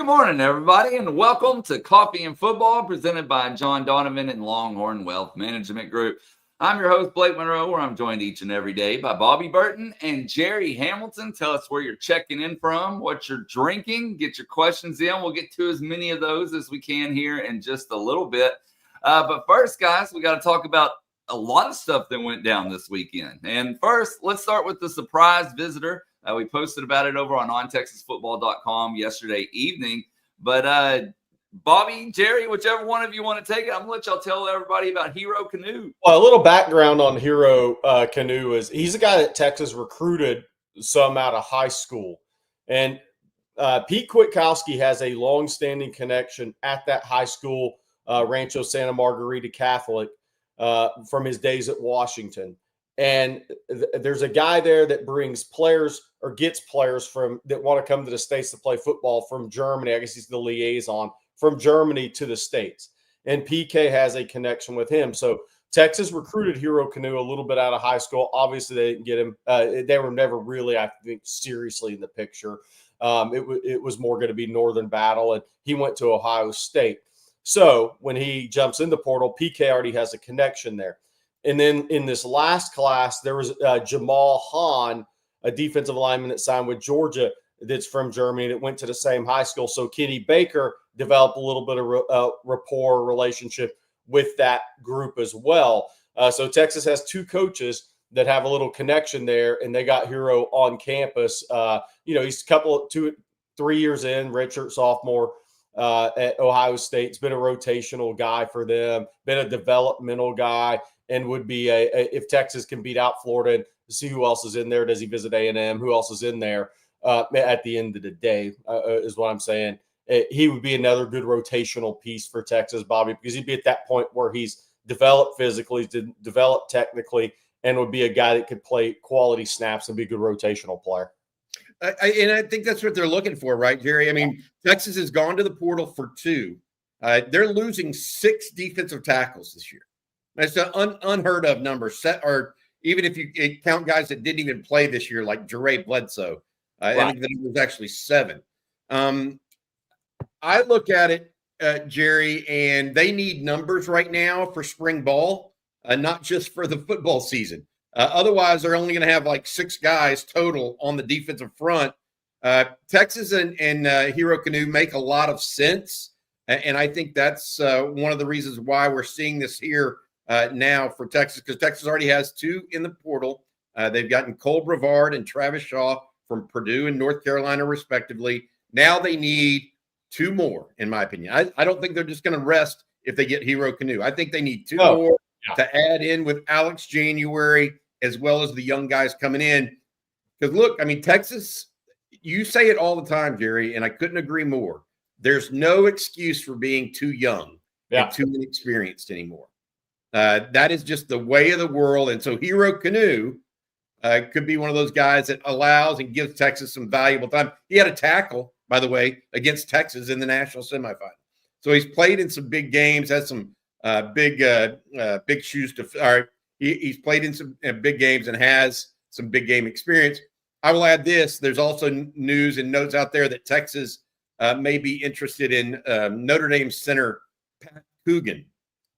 Good morning, everybody, and welcome to Coffee and Football, presented by John Donovan and Longhorn Wealth Management Group. I'm your host, Blake Monroe, where I'm joined each and every day by Bobby Burton and Jerry Hamilton. Tell us where you're checking in from, what you're drinking, get your questions in. We'll get to as many of those as we can here in just a little bit. But first, guys, we got to talk about a lot of stuff that went down this weekend. And first, let's start with the surprise visitor. We posted about it over on ontexasfootball.com yesterday evening. But Bobby, Jerry, whichever one of you want to take it, I'm going to let y'all tell everybody about Hero Cano. Well, a little background on Hero Cano is he's a guy that Texas recruited some out of high school. And Pete Kwiatkowski has a long-standing connection at that high school, Rancho Santa Margarita Catholic, from his days at Washington. And there's a guy there that brings players or gets players from that want to come to the States to play football from Germany. I guess he's the liaison from Germany to the States. And PK has a connection with him. So Texas recruited Hero Cano a little bit out of high school. Obviously, they didn't get him. They were never really, I think, seriously in the picture. It was more going to be Northern Battle, and he went to Ohio State. So when he jumps in the portal, PK already has a connection there. And then in this last class, there was Jamal Hahn, a defensive lineman that signed with Georgia that's from Germany that went to the same high school. So Kenny Baker developed a little bit of rapport relationship with that group as well. So Texas has two coaches that have a little connection there, and they got Hero on campus. He's 3 years in, redshirt sophomore at Ohio State. He's been a rotational guy for them, been a developmental guy, and would be if Texas can beat out Florida and see who else is in there. Does he visit A&M? Who else is in there at the end of the day is what I'm saying. He would be another good rotational piece for Texas, Bobby, because he'd be at that point where he's developed physically, developed technically, and would be a guy that could play quality snaps and be a good rotational player. And I think that's what they're looking for, right, Jerry? I mean, Texas has gone to the portal for two. They're losing 6 defensive tackles this year. That's an unheard of number. Or even if you count guys that didn't even play this year, like Jere Bledsoe, right. I think that it was actually 7. I look at it, Jerry, and they need numbers right now for spring ball, not just for the football season. Otherwise, they're only going to have like 6 guys total on the defensive front. Texas and Hero Cano make a lot of sense, and I think that's one of the reasons why we're seeing this here now for Texas, because Texas already has 2 in the portal. They've gotten Cole Brevard and Travis Shaw from Purdue and North Carolina, respectively. Now they need 2 more, in my opinion. I don't think they're just going to rest if they get Hero Cano. I think they need 2 more to add in with Alex January, as well as the young guys coming in. Because, look, I mean, Texas, you say it all the time, Jerry, and I couldn't agree more. There's no excuse for being too young and too inexperienced anymore. That is just the way of the world. And so Hero Cano could be one of those guys that allows and gives Texas some valuable time. He had a tackle, by the way, against Texas in the national semifinal. So he's played in some big games, has some big shoes to – all right, he's played in some big games and has some big game experience. I will add this. There's also news and notes out there that Texas may be interested in Notre Dame center Pat Coogan,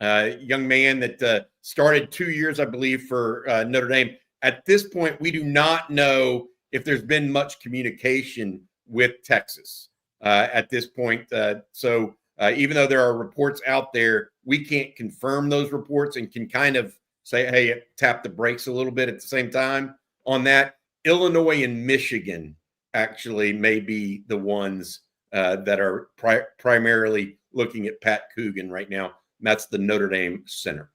young man that started 2 years, I believe, for Notre Dame. At this point, we do not know if there's been much communication with Texas at this point. So even though there are reports out there, we can't confirm those reports and can kind of say, hey, tap the brakes a little bit at the same time on that. Illinois and Michigan actually may be the ones that are primarily looking at Pat Coogan right now. That's the Notre Dame center.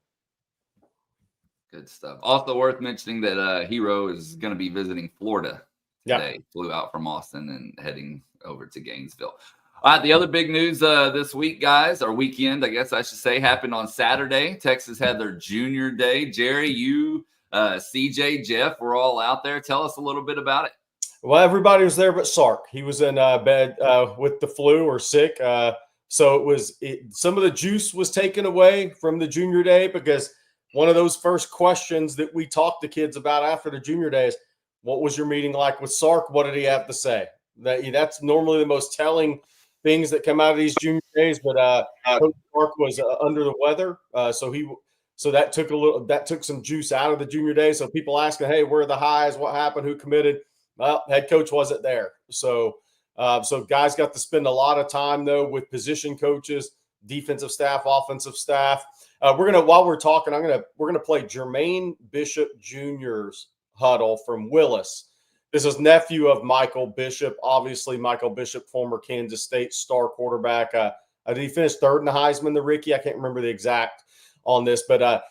Good stuff. Also worth mentioning that Hero is going to be visiting Florida today. Flew out from Austin and heading over to Gainesville. All right, the other big news this week, guys, or weekend, I guess I should say, happened on Saturday. Texas had their junior day. Jerry, you, CJ, Jeff, were all out there. Tell us a little bit about it. Well, everybody was there but Sark. He was in bed with the flu or sick. So some of the juice was taken away from the junior day, because one of those first questions that we talked to kids about after the junior day is, what was your meeting like with Sark? What did he have to say? That's normally the most telling things that come out of these junior days, but Coach Clark was under the weather, so that took some juice out of the junior day. So people asking, hey, where are the highs? What happened? Who committed? Well, head coach wasn't there. So guys got to spend a lot of time though with position coaches, defensive staff, offensive staff. While we're talking, we're gonna play Germaine Bishop Jr.'s huddle from Willis. This is nephew of Michael Bishop. Obviously, Michael Bishop, former Kansas State star quarterback. Did he finish third in the Heisman, the Ricky? I can't remember the exact on this, but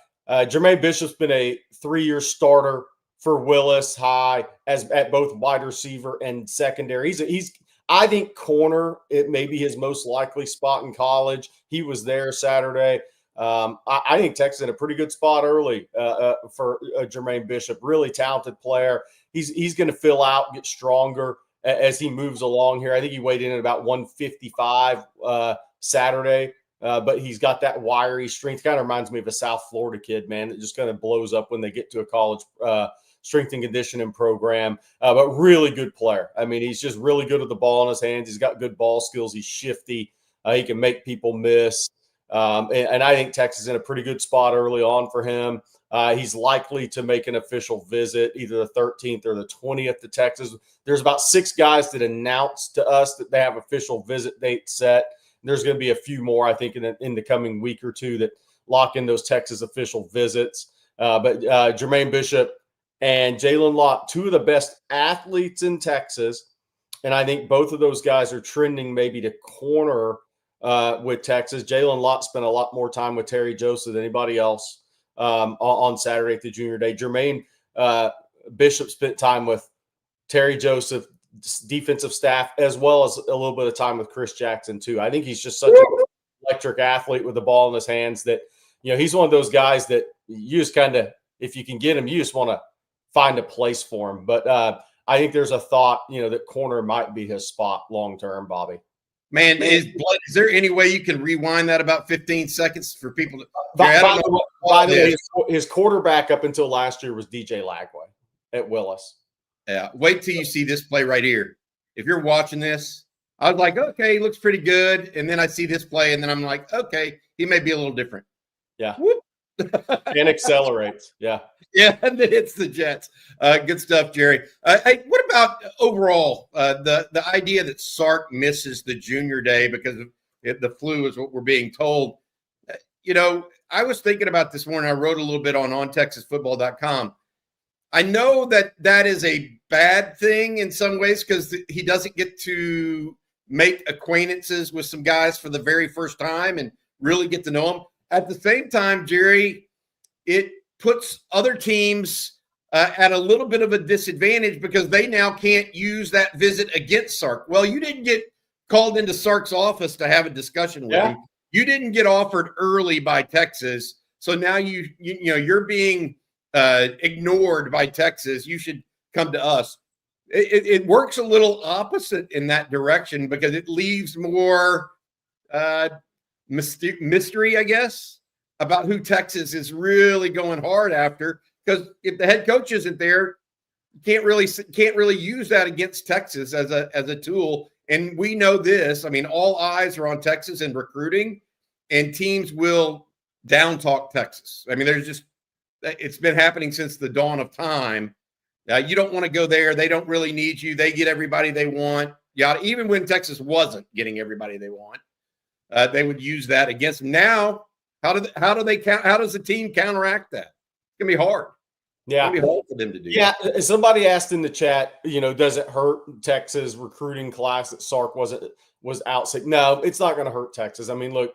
Germaine Bishop's been a 3-year starter for Willis High at both wide receiver and secondary. He's I think corner, it may be his most likely spot in college. He was there Saturday. I think Texas in a pretty good spot early for Germaine Bishop. Really talented player. He's going to fill out, get stronger as he moves along here. I think he weighed in at about 155 Saturday, but he's got that wiry strength. Kind of reminds me of a South Florida kid, man, that just kind of blows up when they get to a college strength and conditioning program, but really good player. I mean, he's just really good with the ball in his hands. He's got good ball skills. He's shifty. He can make people miss. And I think Texas is in a pretty good spot early on for him. He's likely to make an official visit either the 13th or the 20th to Texas. There's about 6 guys that announced to us that they have official visit dates set. There's going to be a few more, I think, in the coming week or two that lock in those Texas official visits. But Germaine Bishop and Jalen Lott, 2 of the best athletes in Texas. And I think both of those guys are trending maybe to corner with Texas. Jalen Lott spent a lot more time with Terry Joseph than anybody else on Saturday at the junior day. Germaine Bishop spent time with Terry Joseph, defensive staff, as well as a little bit of time with Chris Jackson too. I think he's just such an electric athlete with the ball in his hands that, he's one of those guys that you just kind of, if you can get him, you just want to find a place for him. But I think there's a thought, that corner might be his spot long-term, Bobby. Man, is there any way you can rewind that about 15 seconds for people to by the way, his quarterback up until last year was DJ Lagway at Willis. Yeah. Wait till you see this play right here. If you're watching this, I was like, okay, he looks pretty good. And then I see this play, and then I'm like, okay, he may be a little different. Yeah. And accelerates. Yeah. Yeah, and then hits the Jets. Good stuff, Jerry. Hey, what about overall the idea that Sark misses the junior day because of the flu is what we're being told? I was thinking about this morning. I wrote a little bit on ontexasfootball.com. I know that is a bad thing in some ways because he doesn't get to make acquaintances with some guys for the very first time and really get to know them. At the same time, Jerry, it puts other teams at a little bit of a disadvantage because they now can't use that visit against Sark. Well, you didn't get called into Sark's office to have a discussion with him. You didn't get offered early by Texas, so now you're being ignored by Texas. You should come to us. It works a little opposite in that direction because it leaves more mystery, I guess, about who Texas is really going hard after. Because if the head coach isn't there, you can't really use that against Texas as a tool. And we know this. I mean, all eyes are on Texas in recruiting, and teams will down talk Texas. I mean, it's been happening since the dawn of time. You don't want to go there. They don't really need you. They get everybody they want. Yeah, even when Texas wasn't getting everybody they want, they would use that against them. Now, how does the team counteract that? It's gonna be hard. Yeah, it's gonna be hard for them to do. Yeah, somebody asked in the chat, does it hurt Texas recruiting class that Sark was out sick? No, it's not going to hurt Texas. I mean, look,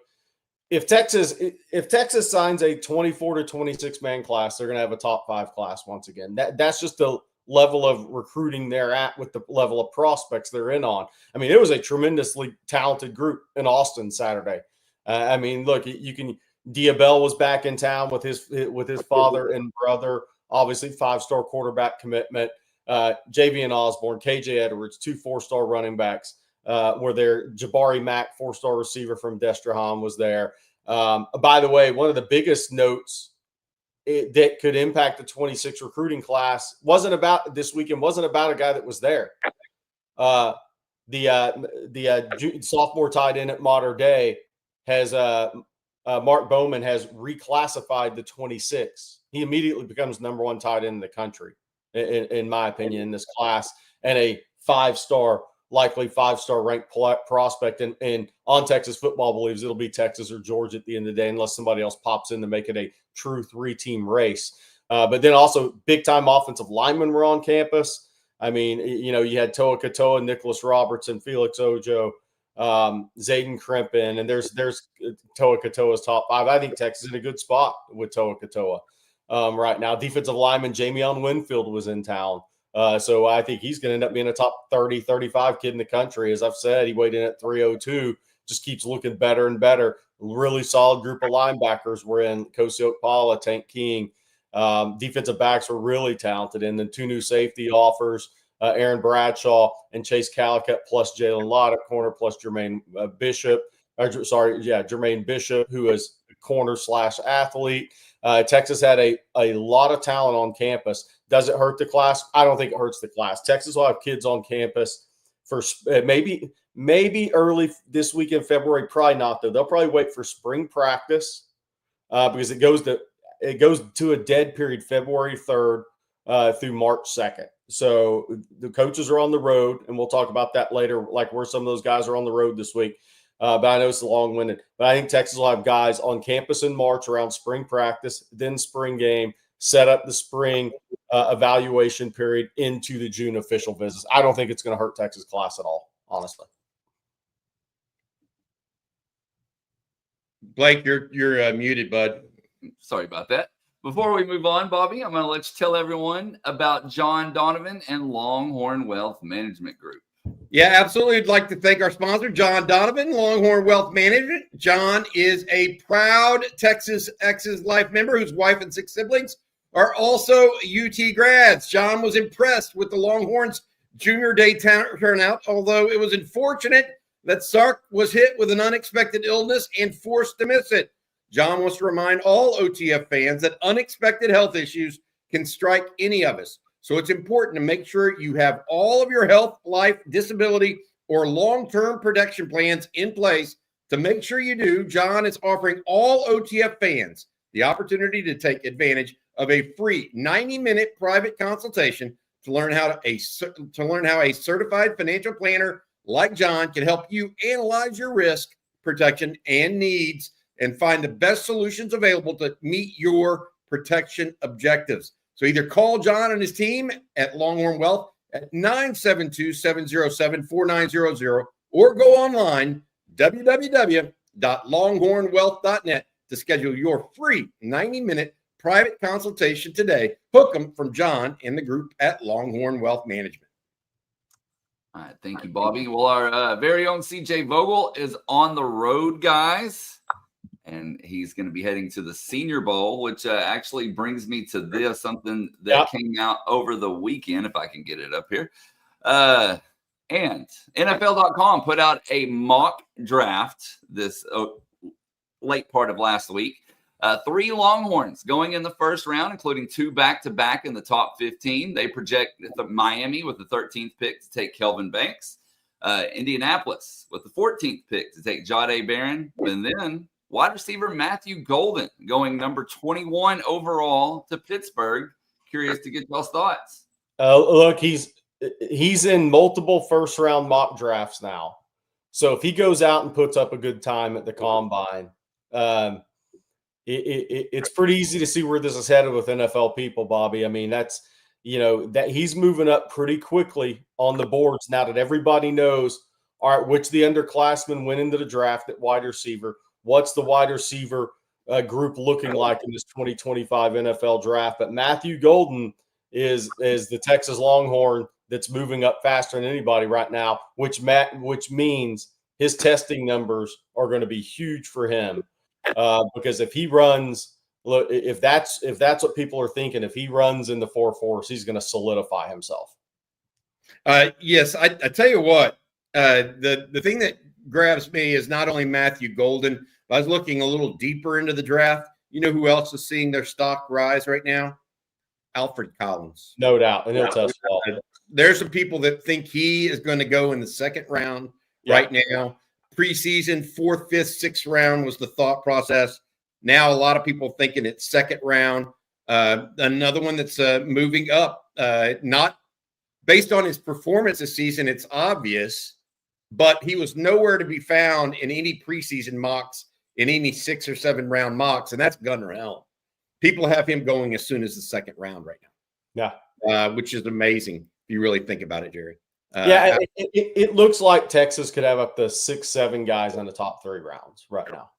if Texas signs a 24 to 26 man class, they're going to have a top 5 class once again. That's just the level of recruiting they're at with the level of prospects they're in on. I mean, it was a tremendously talented group in Austin Saturday. I mean, look, Diabell was back in town with his father and brother. Obviously, 5-star quarterback commitment. Javian Osborne, KJ Edwards, 2 4-star running backs were there. Jabari Mack, 4-star receiver from Destrehan, was there. By the way, one of the biggest notes that could impact the 26 recruiting class wasn't about a guy that was there. the sophomore tight end at Mater Dei has Mark Bowman has reclassified the 26. He immediately becomes number one tight end in the country, in my opinion, in this class, and a likely five-star ranked prospect. And on Texas football believes it'll be Texas or Georgia at the end of the day, unless somebody else pops in to make it a true three-team race. But then also big-time offensive linemen were on campus. I mean, you had Toa Katoa, Nicholas Robertson, Felix Ojo, Zayden Crimpin, and there's Toa Katoa's top five. I think Texas is in a good spot with Toa Katoa right now. Defensive lineman Jamion Winfield was in town. So I think he's going to end up being a top 30, 35 kid in the country. As I've said, he weighed in at 302, just keeps looking better and better. Really solid group of linebackers were in Kosi Okpala, Tank King. Defensive backs were really talented. And then two new safety offers, Aaron Bradshaw and Chase Calicut, plus Jalen Lott at corner, plus Germaine Bishop. Germaine Bishop, who is a corner/athlete. Texas had a lot of talent on campus. Does it hurt the class? I don't think it hurts the class. Texas will have kids on campus for maybe early this week in February. Probably not, though. They'll probably wait for spring practice because it goes to a dead period February 3rd through March 2nd. So the coaches are on the road, and we'll talk about that later, like where some of those guys are on the road this week. But I know it's long-winded. But I think Texas will have guys on campus in March around spring practice, then spring game, set up the spring evaluation period into the June official visits. I don't think it's going to hurt Texas class at all, honestly. Blake, you're muted, bud. Sorry about that. Before we move on, Bobby, I'm going to let you tell everyone about John Donovan and Longhorn Wealth Management Group. Yeah, absolutely. I'd like to thank our sponsor, John Donovan, Longhorn Wealth Management. John is a proud Texas X's Life member whose wife and 6 siblings are also UT grads. John was impressed with the Longhorns Junior Day turnout, although it was unfortunate that Sark was hit with an unexpected illness and forced to miss it. John wants to remind all OTF fans that unexpected health issues can strike any of us. So it's important to make sure you have all of your health, life, disability, or long-term protection plans in place. To make sure you do, John is offering all OTF fans the opportunity to take advantage of a free 90-minute private consultation to learn how a certified financial planner like John can help you analyze your risk, protection, and needs and find the best solutions available to meet your protection objectives. So either call John and his team at Longhorn Wealth at 972-707-4900 or go online, www.longhornwealth.net, to schedule your free 90-minute private consultation today. Hook them from John and the group at Longhorn Wealth Management. All right. Thank you, Bobby. Well, our very own CJ Vogel is on the road, guys. And he's going to be heading to the Senior Bowl, which actually brings me to this, something that came out over the weekend, if I can get it up here. And NFL.com put out a mock draft this late part of last week. 3 Longhorns going in the first round, including 2 back-to-back in the top 15. They project Miami with the 13th pick to take Kelvin Banks. Indianapolis with the 14th pick to take Jahdae Barron. And then wide receiver Matthew Golden going number 21 overall to Pittsburgh. Curious to get y'all's thoughts. Look, he's in multiple first-round mock drafts now. So if he goes out and puts up a good time at the Combine, it's pretty easy to see where this is headed with NFL people, Bobby. I mean, that he's moving up pretty quickly on the boards now that everybody knows, all right, which the underclassmen went into the draft at wide receiver. What's the wide receiver group looking like in this 2025 NFL draft? But Matthew Golden is the Texas Longhorn that's moving up faster than anybody right now, which means his testing numbers are going to be huge for him. Because if he runs, look, if that's what people are thinking, if he runs in the 4.4s, he's going to solidify himself. Yes, I tell you what, the thing that grabs me is not only Matthew Golden, but I was looking a little deeper into the draft. You know who else is seeing their stock rise right now? Alfred Collins. No doubt. And he'll test well. There's some people that think he is going to go in the second round right now. Preseason, 4th, 5th, 6th round was the thought process. Now a lot of people thinking it's second round. Another one that's moving up, not based on his performance this season, it's obvious, but he was nowhere to be found in any preseason mocks, in any 6 or 7 round mocks, and that's Gunnar Helm. People have him going as soon as the second round right now. Yeah. Which is amazing if you really think about it, Jerry. It looks like Texas could have up to 6, 7 guys on the top 3 rounds right now.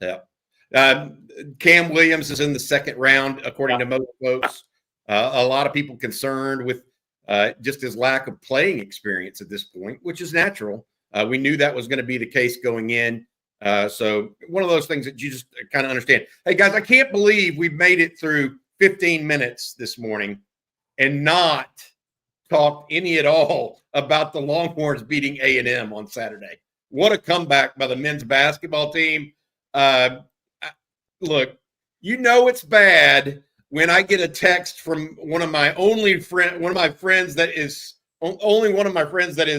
Yeah. Cam Williams is in the second round, according to most folks. A lot of people concerned with just his lack of playing experience at this point, which is natural. We knew that was going to be the case going in. So one of those things that you just kind of understand. Hey, guys, I can't believe we've made it through 15 minutes this morning and not talked any at all about the Longhorns beating A&M on Saturday. What a comeback by the men's basketball team. Look, you know it's bad when I get a text from one of my friends that is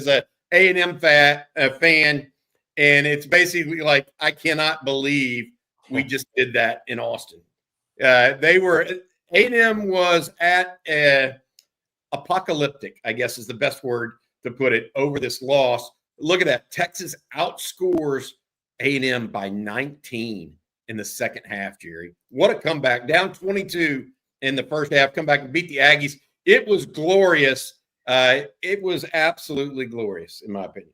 a A&M fan, and it's basically like, I cannot believe we just did that in Austin. A&M was at apocalyptic, I guess is the best word to put it, over this loss. Look at that. Texas outscores A&M by 19 in the second half, Jerry. What a comeback. Down 22 in the first half, come back and beat the Aggies. It was glorious. It was absolutely glorious, in my opinion.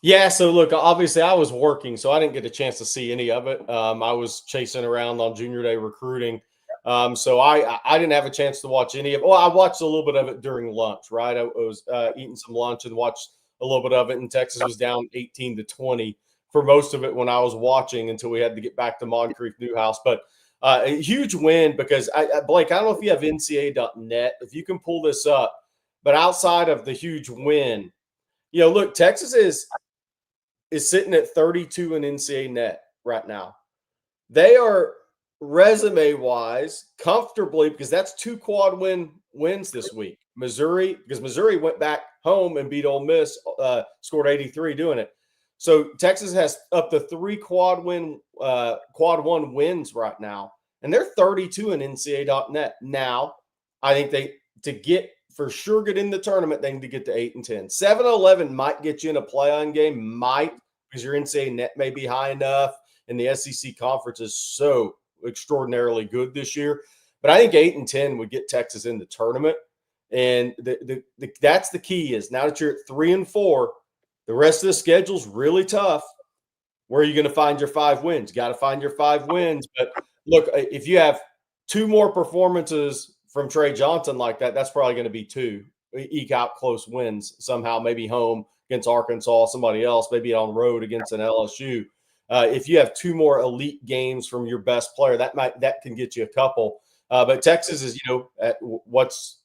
Yeah, so look, obviously I was working, so I didn't get a chance to see any of it. I was chasing around on junior day recruiting. So I didn't have a chance to watch any of it. Well, I watched a little bit of it during lunch, right? I was eating some lunch and watched a little bit of it, and Texas was down 18-20 for most of it when I was watching until we had to get back to Moncrief Newhouse. But a huge win because, Blake, I don't know if you have NCAA.net, if you can pull this up, but outside of the huge win, look, Texas is sitting at 32 in NCAA net right now. They are resume-wise comfortably, because that's 2 quad wins this week. Missouri went back home and beat Ole Miss, scored 83 doing it. So Texas has up to 3 quad 1 wins right now, and they're 32 in NCAA.net. Now, I think to get in the tournament, they need to get to 8-10. 7-11 might get you in a play-on game, because your NCAA net may be high enough, and the SEC conference is so extraordinarily good this year. But I think 8-10 would get Texas in the tournament, and that's the key. Is now that you're at 3-4. The rest of the schedule's really tough. Where are you going to find your 5 wins? You got to find your 5 wins. But look, if you have 2 more performances from Trey Johnson like that, that's probably going to be 2. Eke out close wins somehow, maybe home against Arkansas, somebody else, maybe on road against an LSU. If you have 2 more elite games from your best player, that can get you a couple. But Texas is, at what's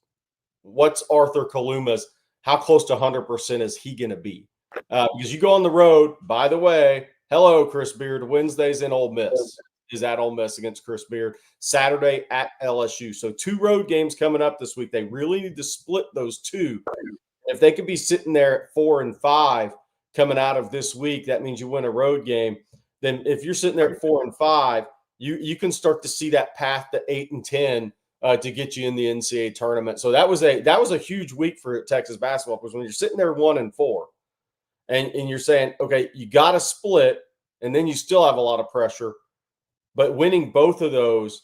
Arthur Kaluma's, how close to 100% is he going to be? Because you go on the road, by the way, hello, Chris Beard. Wednesday's in Ole Miss. Is at Ole Miss against Chris Beard. Saturday at LSU. So 2 road games coming up this week. They really need to split those 2. If they could be sitting there at 4-5 coming out of this week, that means you win a road game. Then if you're sitting there at 4-5, you can start to see that path to 8-10 to get you in the NCAA tournament. So that was a huge week for Texas basketball, because when you're sitting there 1-4 and you're saying, okay, you got to split, and then you still have a lot of pressure. But winning both of those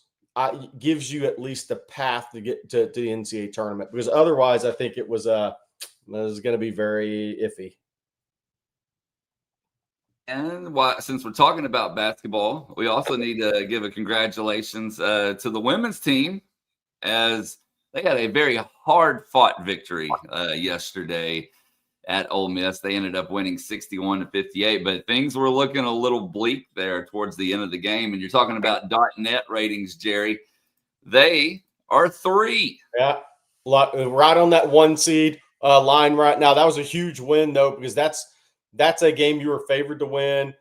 gives you at least a path to get to the NCAA tournament, because otherwise I think it was going to be very iffy. And since we're talking about basketball, we also need to give a congratulations to the women's team, as they had a very hard-fought victory yesterday at Ole Miss. They ended up winning 61-58, but things were looking a little bleak there towards the end of the game. And you're talking about .net ratings, Jerry. They are 3. Yeah, right on that 1 seed line right now. That was a huge win, though, because that's a game you were favored to win.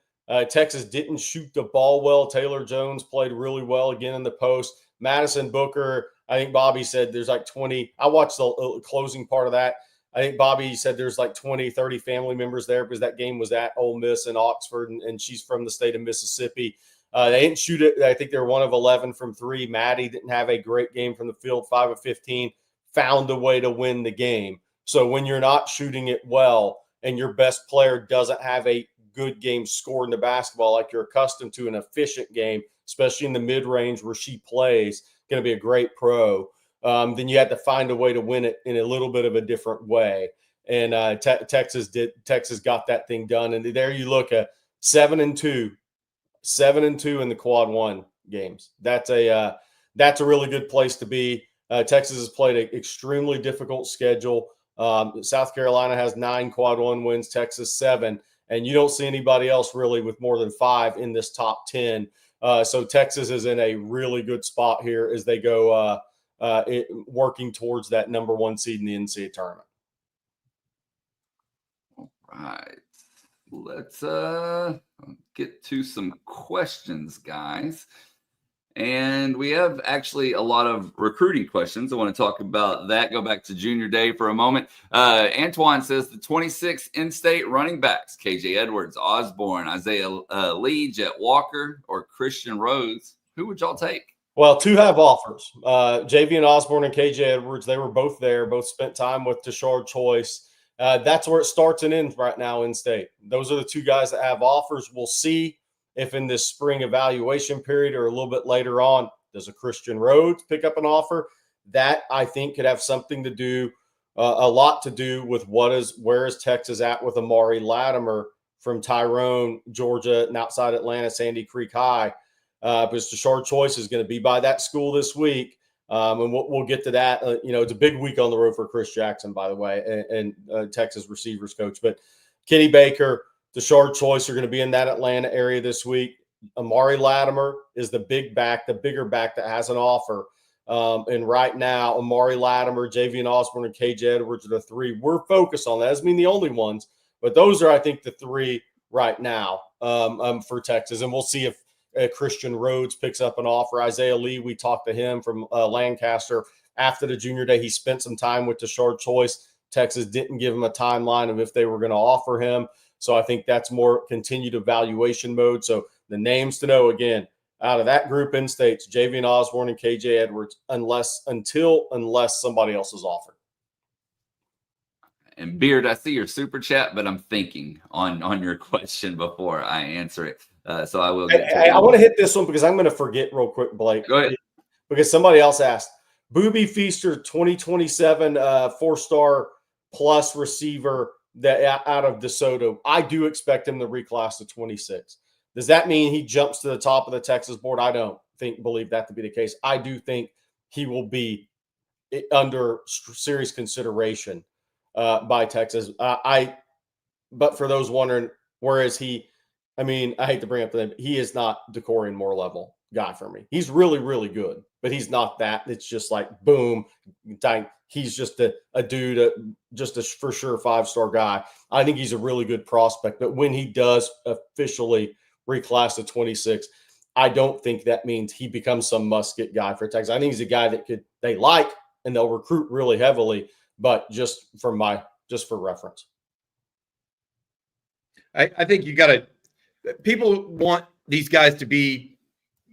Texas didn't shoot the ball well. Taylor Jones played really well again in the post. Madison Booker, I think Bobby said there's like 20. I watched the closing part of that. I think Bobby said there's like 20, 30 family members there because that game was at Ole Miss in Oxford, and she's from the state of Mississippi. They didn't shoot it. I think they're 1 of 11 from 3. Maddie didn't have a great game from the field, 5 of 15, found a way to win the game. So when you're not shooting it well and your best player doesn't have a good game scored in the basketball like you're accustomed to, an efficient game, especially in the mid-range where she plays, going to be a great pro, then you had to find a way to win it in a little bit of a different way. And Texas got that thing done. And there you look at 7-2 in the quad 1 games. That's a really good place to be. Texas has played an extremely difficult schedule. South Carolina has 9 quad 1 wins, Texas 7, and you don't see anybody else really with more than 5 in this top 10. So Texas is in a really good spot here as they go working towards that number 1 seed in the NCAA tournament. All right. Let's get to some questions, guys. And we have actually a lot of recruiting questions. I want to talk about that. Go back to junior day for a moment. Antoine says the 26 in-state running backs, KJ Edwards, Osborne, Isaiah Lee, Jet Walker, or Christian Rhodes. Who would y'all take? Well, 2 have offers. Javian Osborne and KJ Edwards, they were both there, both spent time with Tashard Choice. That's where it starts and ends right now in state. Those are the 2 guys that have offers. We'll see if in this spring evaluation period or a little bit later on, does a Christian Rhodes pick up an offer? That, I think, could have something to do, a lot to do with where is Texas at with Amari Latimer from Tyrone, Georgia, and outside Atlanta, Sandy Creek High. Because Tashard Choice is going to be by that school this week. And we'll get to that. It's a big week on the road for Chris Jackson, by the way, and Texas receivers coach. But Kenny Baker, Tashard Choice are going to be in that Atlanta area this week. Amari Latimer is the bigger back that has an offer. And right now, Amari Latimer, Javian Osborne, and KJ Edwards are the 3 we're focused on. That doesn't mean the only ones, but those are, I think, the 3 right now for Texas. And we'll see if Christian Rhodes picks up an offer. Isaiah Lee, we talked to him from Lancaster after the junior day. He spent some time with Tashard Choice. Texas didn't give him a timeline of if they were going to offer him. So I think that's more continued evaluation mode. So the names to know, again, out of that group in states, Javian Osborne and KJ Edwards, unless somebody else is offered. And Beard, I see your super chat, but I'm thinking on your question before I answer it. So I will get to it. I want to hit this one because I'm going to forget real quick, Blake. Go ahead. Because somebody else asked, Booby Feaster 2027 4-star plus receiver that out of DeSoto. I do expect him to reclass to 26. Does that mean he jumps to the top of the Texas board? I don't believe that to be the case. I do think he will be under serious consideration by Texas. But for those wondering, where is he? I mean, I hate to bring up the name. He is not Decorian Moore level guy for me. He's really, really good, but he's not that. It's just like, boom, he's just a dude, just a for sure 5-star guy. I think he's a really good prospect, but when he does officially reclass to 26, I don't think that means he becomes some must-get guy for Texas. I think he's a guy that they like and they'll recruit really heavily, but just for reference. I think you got to – people want these guys to be,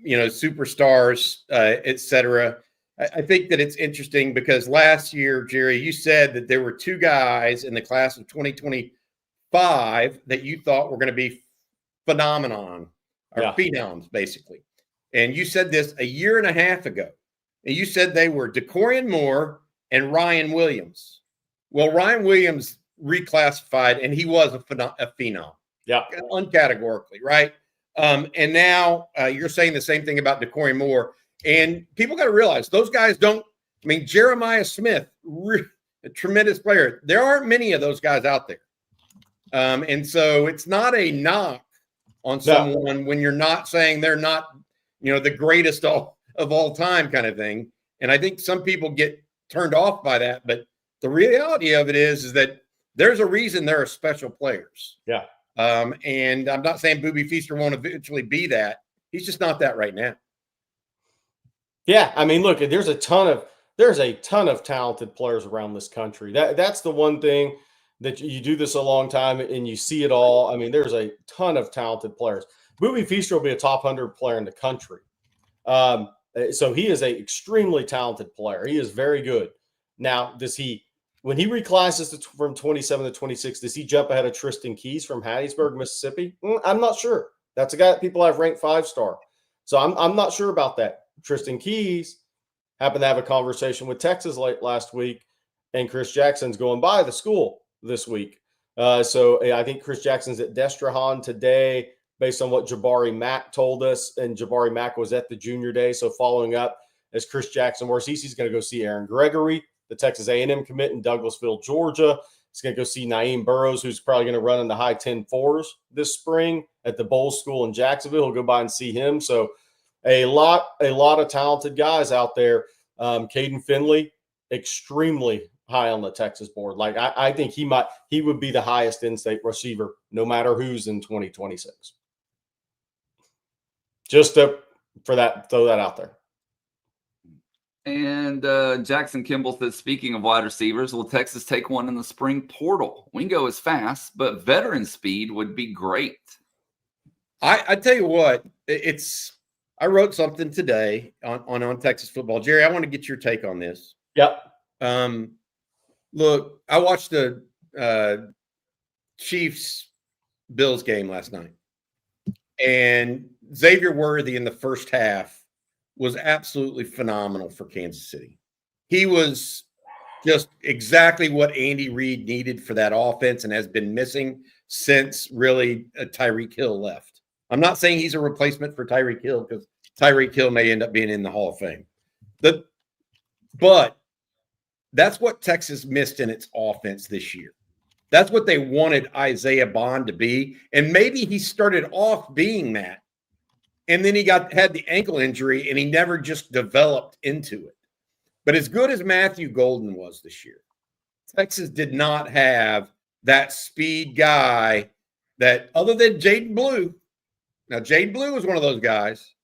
superstars, et cetera. I think that it's interesting because last year, Jerry, you said that there were 2 guys in the class of 2025 that you thought were going to be phenoms, basically. And you said this a year and a half ago. And you said they were Decorian Moore and Ryan Williams. Well, Ryan Williams reclassified, and he was a phenom. Yeah. Uncategorically, right? And now you're saying the same thing about Decorian Moore. And people got to realize those guys don't – Jeremiah Smith, a tremendous player. There aren't many of those guys out there. And so it's not a knock on someone when you're not saying they're not, the greatest of all time kind of thing. And I think some people get turned off by that. But the reality of it is that there's a reason there are special players. Yeah. And I'm not saying Booby Feaster won't eventually be that. He's just not that right now. Yeah, look, there's a ton of there's a ton of talented players around this country. That's the one thing that you do this a long time and you see it all. I mean, there's a ton of talented players. Boobie Feaster will be a top 100 player in the country. So he is an extremely talented player. He is very good. Now, when he reclasses from 27 to 26, does he jump ahead of Tristan Keys from Hattiesburg, Mississippi? I'm not sure. That's a guy that people have ranked 5-star. So I'm not sure about that. Tristan Keys happened to have a conversation with Texas last week, and Chris Jackson's going by the school this week. So I think Chris Jackson's at Destrehan today, based on what Jabari Mack told us. And Jabari Mack was at the junior day. So following up as Chris Jackson, where's he's going to go see Aaron Gregory, the Texas A&M commit in Douglasville, Georgia. He's going to go see Naeem Burrows, who's probably going to run in the high 10-4s this spring at the Bowl School in Jacksonville. He'll go by and see him. So a lot of talented guys out there. Caden Finley, extremely high on the Texas board. Like I think he would be the highest in-state receiver, no matter who's in 2026. Just throw that out there. And Jackson Kimball says, speaking of wide receivers, will Texas take one in the spring portal? Wingo is fast, but veteran speed would be great. I tell you what, I wrote something today on Texas football. Jerry, I want to get your take on this. Yep. Look, I watched the Chiefs-Bills game last night, and Xavier Worthy in the first half was absolutely phenomenal for Kansas City. He was just exactly what Andy Reid needed for that offense and has been missing since really Tyreek Hill left. I'm not saying he's a replacement for Tyreek Hill because Tyreek Hill may end up being in the Hall of Fame. But that's what Texas missed in its offense this year. That's what they wanted Isaiah Bond to be. And maybe he started off being that. And then he had the ankle injury and he never just developed into it. But as good as Matthew Golden was this year, Texas did not have that speed guy that, other than Jaden Blue. Now, Jaden Blue was one of those guys,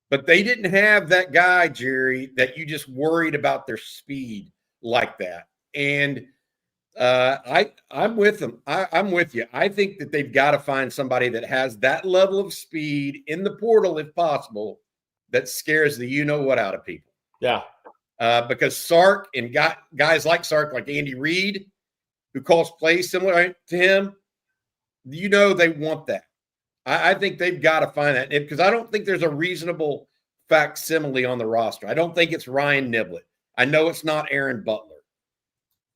but they didn't have that guy, Jerry, that you just worried about their speed like that. And I'm with them. I'm with you. I think that they've got to find somebody that has that level of speed in the portal, if possible, that scares the you-know-what out of people. Yeah. Because Sark and guys like Sark, like Andy Reid, who calls plays similar to him, they want that. I think they've got to find that, because I don't think there's a reasonable facsimile on the roster. I don't think it's Ryan Niblett. I know it's not Aaron Butler.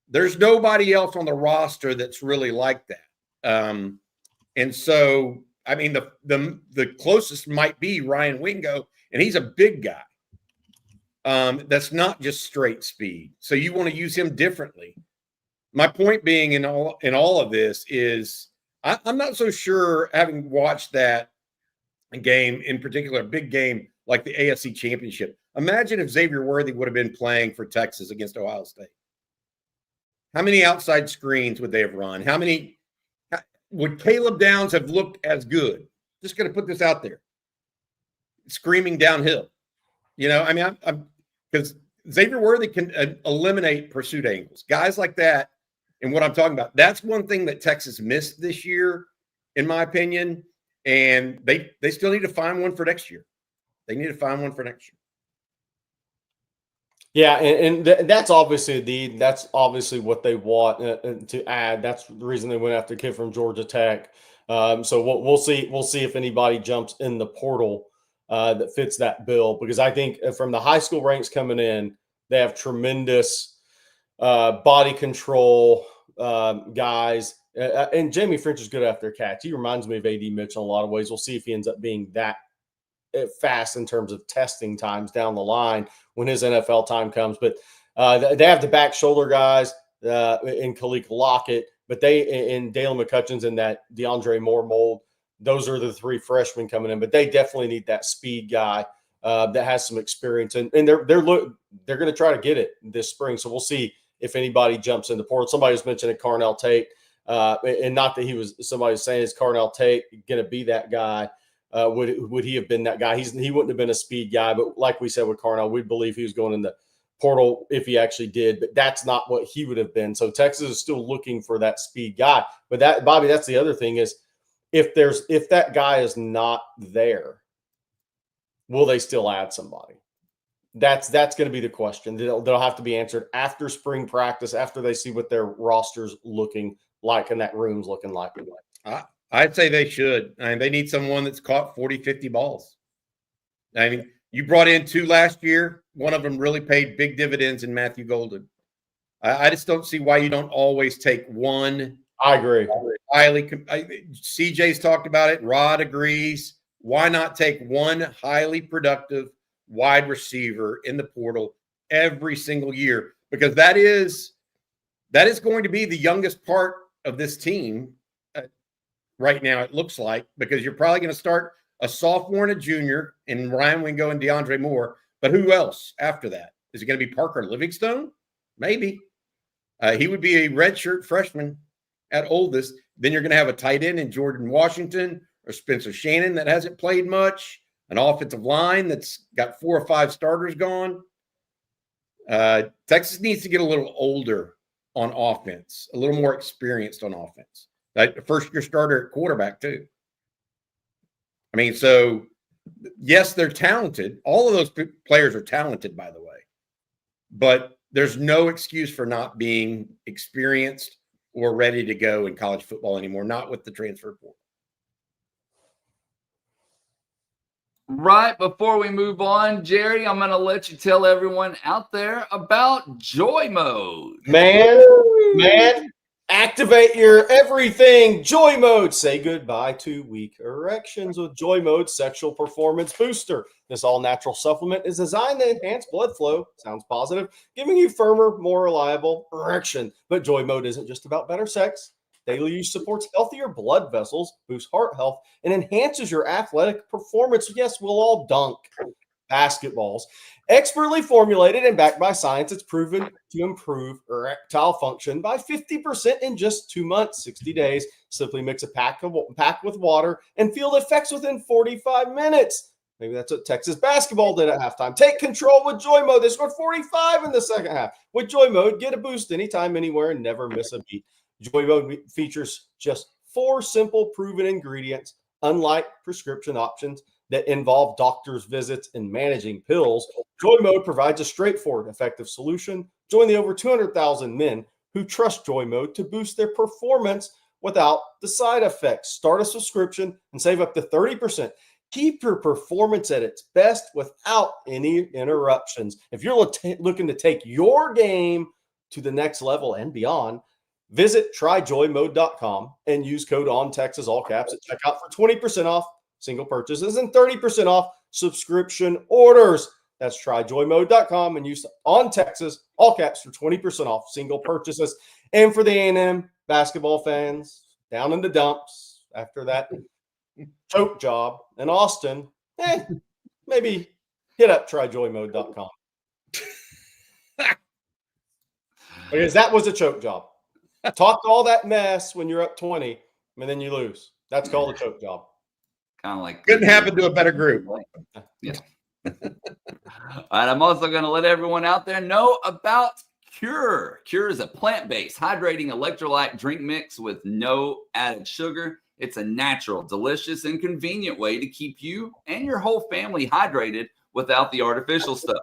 There's nobody else on the roster that's really like that. And so, I mean, the closest might be Ryan Wingo, and he's a big guy. That's not just straight speed. So you want to use him differently. My point being in all of this is I'm not so sure, having watched that game in particular, a big game like the AFC Championship. Imagine if Xavier Worthy would have been playing for Texas against Ohio State. How many outside screens would they have run? How many would Caleb Downs have looked as good? Just going to put this out there. Screaming downhill. I'm because Xavier Worthy can eliminate pursuit angles. Guys like that, and what I'm talking about, that's one thing that Texas missed this year, in my opinion, and they still need to find one for next year. They need to find one for next year. Yeah, and that's obviously that's obviously what they want to add. That's the reason they went after a kid from Georgia Tech. So we'll see. We'll see if anybody jumps in the portal that fits that bill, because I think from the high school ranks coming in, they have tremendous body control guys. And Jamie French is good after catch. He reminds me of A.D. Mitchell in a lot of ways. We'll see if he ends up being that fast in terms of testing times down the line when his NFL time comes. But they have the back shoulder guys in Khalik Lockett, but they in Dalen McCutcheons and that DeAndre Moore mold. Those are the three freshmen coming in, but they definitely need that speed guy that has some experience, and they're going to try to get it this spring. So we'll see if anybody jumps in the portal. Somebody was mentioning Carnell Tate, and not that somebody was saying, is Carnell Tate going to be that guy? Would he have been that guy? He wouldn't have been a speed guy, but like we said with Carnell, we believe he was going in the portal if he actually did, but that's not what he would have been. So Texas is still looking for that speed guy. But that, Bobby, that's the other thing is if that guy is not there, will they still add somebody? That's going to be the question. They'll have to be answered after spring practice, after they see what their roster's looking like and that room's looking like. I'd say they should. I mean, they need someone that's caught 40, 50 balls. I mean, you brought in 2 last year. One of them really paid big dividends in Matthew Golden. I just don't see why you don't always take one. I agree. CJ's talked about it. Rod agrees. Why not take one highly productive wide receiver in the portal every single year? Because that is going to be the youngest part of this team right now, it looks like, because you're probably going to start a sophomore and a junior in Ryan Wingo and DeAndre Moore. But who else after that? Is it going to be Parker Livingstone? Maybe. He would be a redshirt freshman at oldest. Then you're going to have a tight end in Jordan Washington or Spencer Shannon that hasn't played much, an offensive line that's got 4 or 5 starters gone. Texas needs to get a little older on offense, a little more experienced on offense. First-year starter at quarterback, too. I mean, so, yes, they're talented. All of those players are talented, by the way. But there's no excuse for not being experienced or ready to go in college football anymore, not with the transfer portal. Right before we move on, Jerry, I'm going to let you tell everyone out there about Joy Mode. Man, activate your everything. Joy Mode. Say goodbye to weak erections with Joy Mode Sexual Performance Booster. This all-natural supplement is designed to enhance blood flow. Sounds positive. Giving you firmer, more reliable erection. But Joy Mode isn't just about better sex. Daily use supports healthier blood vessels, boosts heart health, and enhances your athletic performance. Yes, we'll all dunk basketballs. Expertly formulated and backed by science, it's proven to improve erectile function by 50% in just 2 months, 60 days. Simply mix a pack with water and feel the effects within 45 minutes. Maybe that's what Texas basketball did at halftime. Take control with Joy Mode. They scored 45 in the second half. With Joy Mode, get a boost anytime, anywhere, and never miss a beat. Joy Mode features just 4 simple, proven ingredients, unlike prescription options that involve doctor's visits and managing pills. Joy Mode provides a straightforward, effective solution. Join the over 200,000 men who trust Joy Mode to boost their performance without the side effects. Start a subscription and save up to 30%. Keep your performance at its best without any interruptions. If you're looking to take your game to the next level and beyond, visit tryjoymode.com and use code ONTexas, all caps, at checkout for 20% off single purchases and 30% off subscription orders. That's tryjoymode.com and use ONTexas, all caps, for 20% off single purchases. And for the A&M basketball fans down in the dumps after that choke job in Austin, maybe hit up tryjoymode.com. Because that was a choke job. Talk all that mess when you're up 20 and then you lose. That's called a choke job. Kind of like couldn't happen to a better group. Yeah. All right. I'm also going to let everyone out there know about Cure. Cure is a plant-based, hydrating electrolyte drink mix with no added sugar. It's a natural, delicious, and convenient way to keep you and your whole family hydrated without the artificial stuff.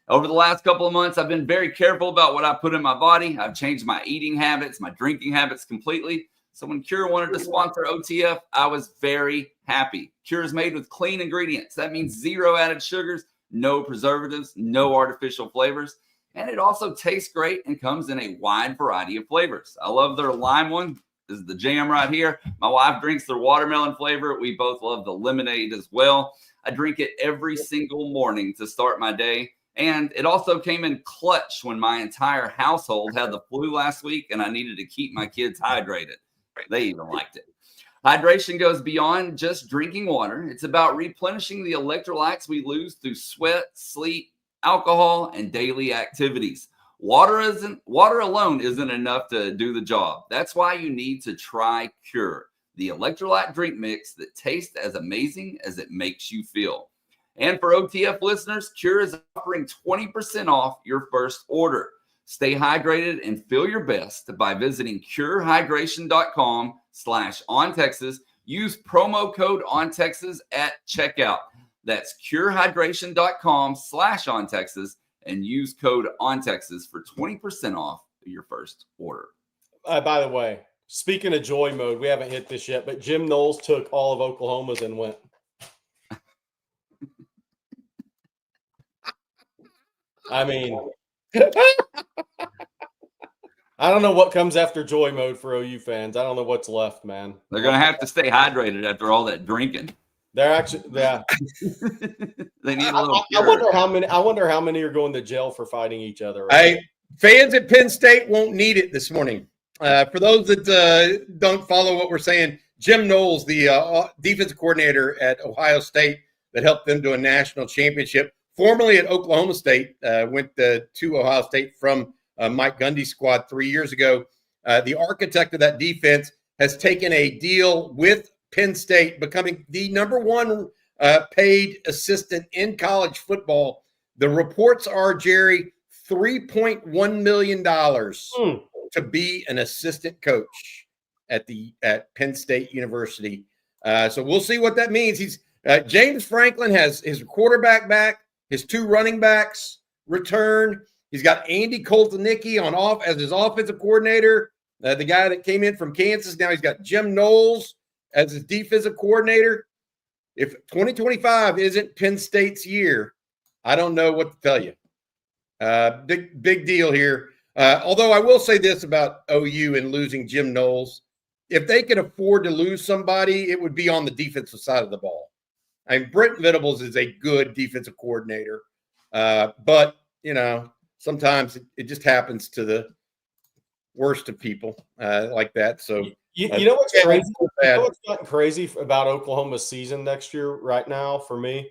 Over the last couple of months, I've been very careful about what I put in my body. I've changed my eating habits, my drinking habits completely. So when Cure wanted to sponsor OTF, I was very happy. Cure is made with clean ingredients. That means 0 added sugars, no preservatives, no artificial flavors. And it also tastes great and comes in a wide variety of flavors. I love their lime one. This is the jam right here. My wife drinks their watermelon flavor. We both love the lemonade as well. I drink it every single morning to start my day. And it also came in clutch when my entire household had the flu last week and I needed to keep my kids hydrated. They even liked it. Hydration goes beyond just drinking water. It's about replenishing the electrolytes we lose through sweat, sleep, alcohol, and daily activities. Water alone isn't enough to do the job. That's why you need to try Cure, the electrolyte drink mix that tastes as amazing as it makes you feel. And for OTF listeners, Cure is offering 20% off your first order. Stay hydrated and feel your best by visiting curehydration.com/OnTexas. Use promo code OnTexas at checkout. That's curehydration.com/OnTexas and use code OnTexas for 20% off your first order. By the way, speaking of joy mode, we haven't hit this yet, but Jim Knowles took all of Oklahoma's and went. I mean, I don't know what comes after joy mode for OU fans. I don't know what's left, man. They're going to have to stay hydrated after all that drinking. They're actually, yeah. They need a little. I wonder how many are going to jail for fighting each other. Right? Hey, fans at Penn State won't need it this morning. For those that don't follow what we're saying, Jim Knowles, the defensive coordinator at Ohio State that helped them to a national championship, formerly at Oklahoma State, went to Ohio State from Mike Gundy's squad 3 years ago. The architect of that defense has taken a deal with Penn State, becoming the number one paid assistant in college football. The reports are, Jerry, $3.1 million to be an assistant coach at Penn State University. So we'll see what that means. He's James Franklin has his quarterback back, his two running backs returned. He's got Andy Koltanicki as his offensive coordinator, the guy that came in from Kansas. Now he's got Jim Knowles as his defensive coordinator. If 2025 isn't Penn State's year, I don't know what to tell you. Big deal here. Although I will say this about OU and losing Jim Knowles. If they could afford to lose somebody, it would be on the defensive side of the ball. I mean, Brent Venables is a good defensive coordinator. But, sometimes it just happens to the worst of people like that. So you know what's crazy? You know what's gotten crazy about Oklahoma's season next year right now for me?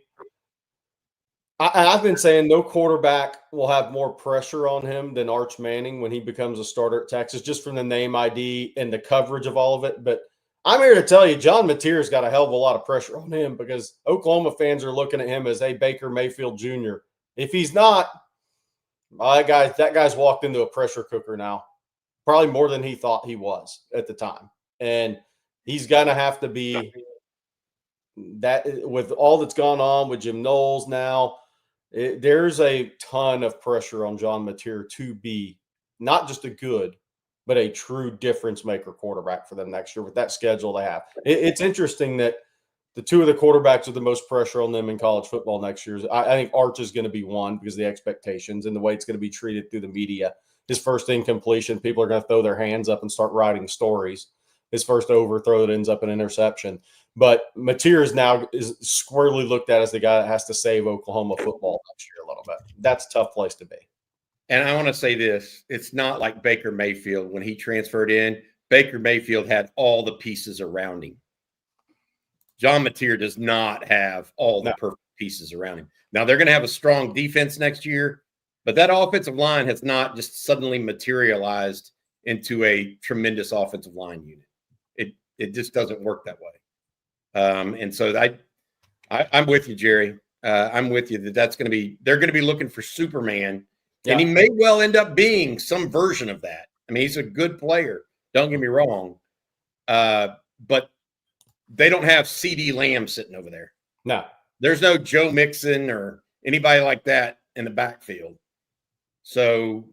I've been saying no quarterback will have more pressure on him than Arch Manning when he becomes a starter at Texas, just from the name ID and the coverage of all of it. But I'm here to tell you, John Mateer's got a hell of a lot of pressure on him because Oklahoma fans are looking at him as a Baker Mayfield Jr. If he's not, that guy's walked into a pressure cooker now, probably more than he thought he was at the time. And he's going to have to be that with all that's gone on with Jim Knowles now. There's a ton of pressure on John Mateer to be not just a good, but a true difference maker quarterback for them next year with that schedule they have. It's interesting that the two of the quarterbacks with the most pressure on them in college football next year, I think Arch is going to be one because of the expectations and the way it's going to be treated through the media. His first incompletion, people are going to throw their hands up and start writing stories. His first overthrow that ends up an interception. But Mateer is squarely looked at as the guy that has to save Oklahoma football next year a little bit. That's a tough place to be. And I want to say this. It's not like Baker Mayfield. When he transferred in, Baker Mayfield had all the pieces around him. John Mateer does not have all the perfect pieces around him. Now, they're going to have a strong defense next year, but that offensive line has not just suddenly materialized into a tremendous offensive line unit. It just doesn't work that way. And so I'm with you, Jerry. I'm with you that they're going to be looking for Superman, and he may well end up being some version of that. I mean, he's a good player. Don't get me wrong. But they don't have CD Lamb sitting over there. No, there's no Joe Mixon or anybody like that in the backfield. So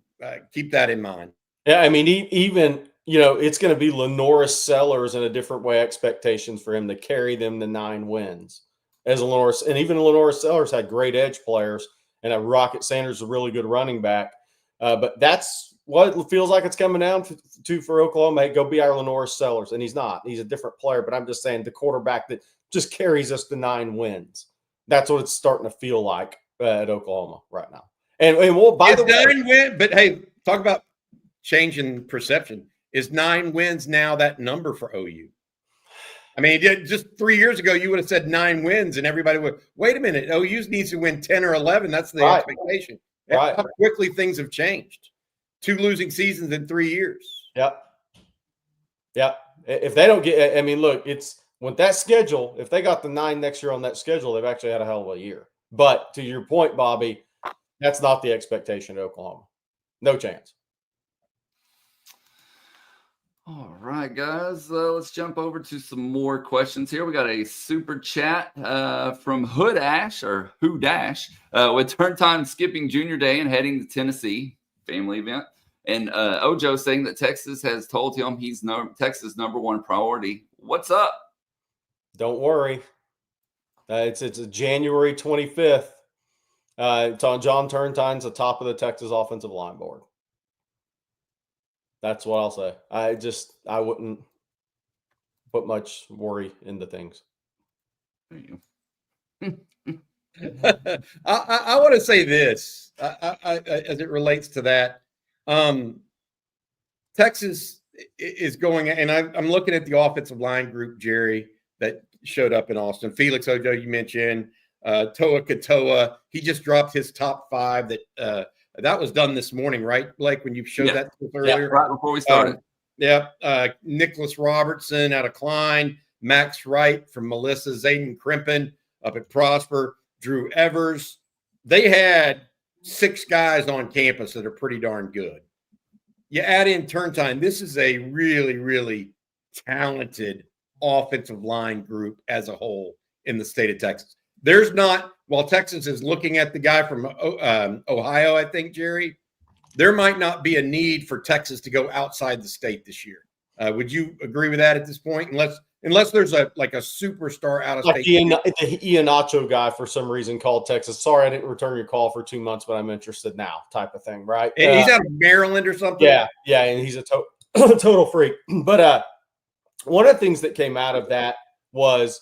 keep that in mind. Yeah, I mean, even it's going to be Lenoris Sellers in a different way. Expectations for him to carry them to 9 wins as Lenoris, and even Lenoris Sellers had great edge players, and a Rocket Sanders is a really good running back. But that's what it feels like it's coming down to for Oklahoma. Hey, go be our Lenoris Sellers, and he's not. He's a different player. But I'm just saying the quarterback that just carries us to 9 wins. That's what it's starting to feel like at Oklahoma right now. And well, by the way, 9 wins. But hey, talk about changing perception. Is 9 wins now that number for OU? I mean, just 3 years ago, you would have said 9 wins, and everybody would, wait a minute, OU needs to win 10 or 11. That's the expectation. Right. How quickly things have changed. 2 losing seasons in 3 years. Yep. If they don't get – I mean, look, it's with that schedule, if they got the 9 next year on that schedule, they've actually had a hell of a year. But to your point, Bobby, that's not the expectation at Oklahoma. No chance. All right, guys, let's jump over to some more questions here. We got a super chat from Hood Ash or Who Dash with turn time skipping junior day and heading to Tennessee, family event. And Ojo saying that Texas has told him he's Texas' number one priority. What's up? Don't worry. It's January 25th. It's on John Turntine's the top of the Texas offensive line board. That's what I'll say. I wouldn't put much worry into things. There you go. I want to say this as it relates to that. Texas is going, and I'm looking at the offensive line group, Jerry, that showed up in Austin. Felix Ojo, you mentioned. Toa Katoa, he just dropped his top 5 that was done this morning, right, Blake, when you showed that to us earlier? Yeah, right before we started. Nicholas Robertson out of Klein, Max Wright from Melissa, Zayden Crimpin up at Prosper, Drew Evers. They had 6 guys on campus that are pretty darn good. You add in turn time. This is a really, really talented offensive line group as a whole in the state of Texas. There's not, while Texas is looking at the guy from Ohio, I think, Jerry, there might not be a need for Texas to go outside the state this year. Would you agree with that at this point? Unless there's a superstar out of state. The Ianacho guy for some reason called Texas. Sorry, I didn't return your call for 2 months, but I'm interested now, type of thing, right? And he's out of Maryland or something. Yeah, and he's a total freak. But one of the things that came out of that was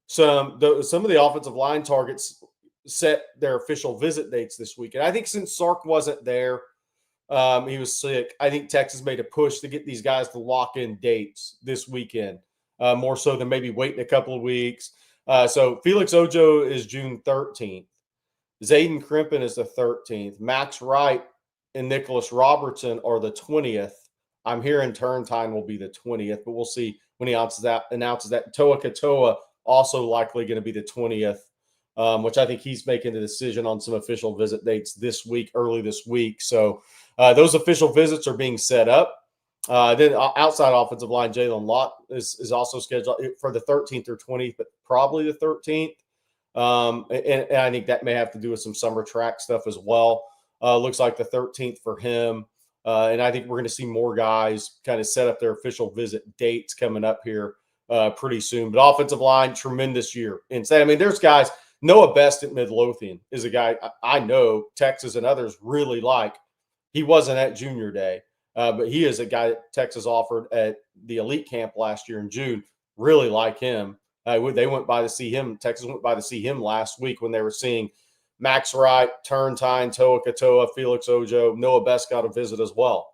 some of the offensive line targets set their official visit dates this week. And I think since Sark wasn't there, he was sick, I think Texas made a push to get these guys to lock in dates this weekend, more so than maybe waiting a couple of weeks. So Felix Ojo is June 13th. Zayden Crimpin is the 13th. Max Wright and Nicholas Robertson are the 20th. I'm hearing turn time will be the 20th, but we'll see when he announces that. Toa Katoa also likely going to be the 20th, which I think he's making the decision on some official visit dates this week, early this week. So those official visits are being set up. Then outside offensive line, Jalen Lott is also scheduled for the 13th or 20th, but probably the 13th. And I think that may have to do with some summer track stuff as well. Looks like the 13th for him. And I think we're going to see more guys kind of set up their official visit dates coming up here pretty soon. But offensive line, tremendous year. Insane. I mean, there's guys. Noah Best at Midlothian is a guy I know Texas and others really like. He wasn't at junior day, but he is a guy that Texas offered at the elite camp last year in June. Really like him. They went by to see him. Texas went by to see him last week when they were seeing Max Wright, Turntine, Toa Katoa, Felix Ojo. Noah Best got a visit as well.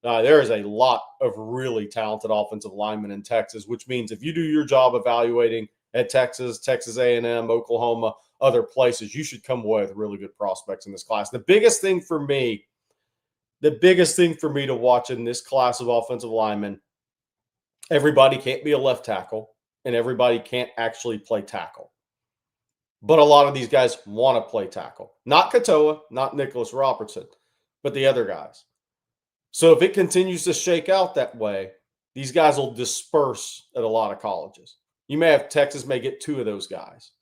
There is a lot of really talented offensive linemen in Texas, which means if you do your job evaluating at Texas, Texas A&M, Oklahoma, other places, you should come away with really good prospects in this class. The biggest thing for me to watch in this class of offensive linemen, everybody can't be a left tackle and everybody can't actually play tackle. But a lot of these guys want to play tackle. Not Katoa, not Nicholas Robertson, but the other guys. So if it continues to shake out that way, these guys will disperse at a lot of colleges. You may have Texas may get 2 of those guys.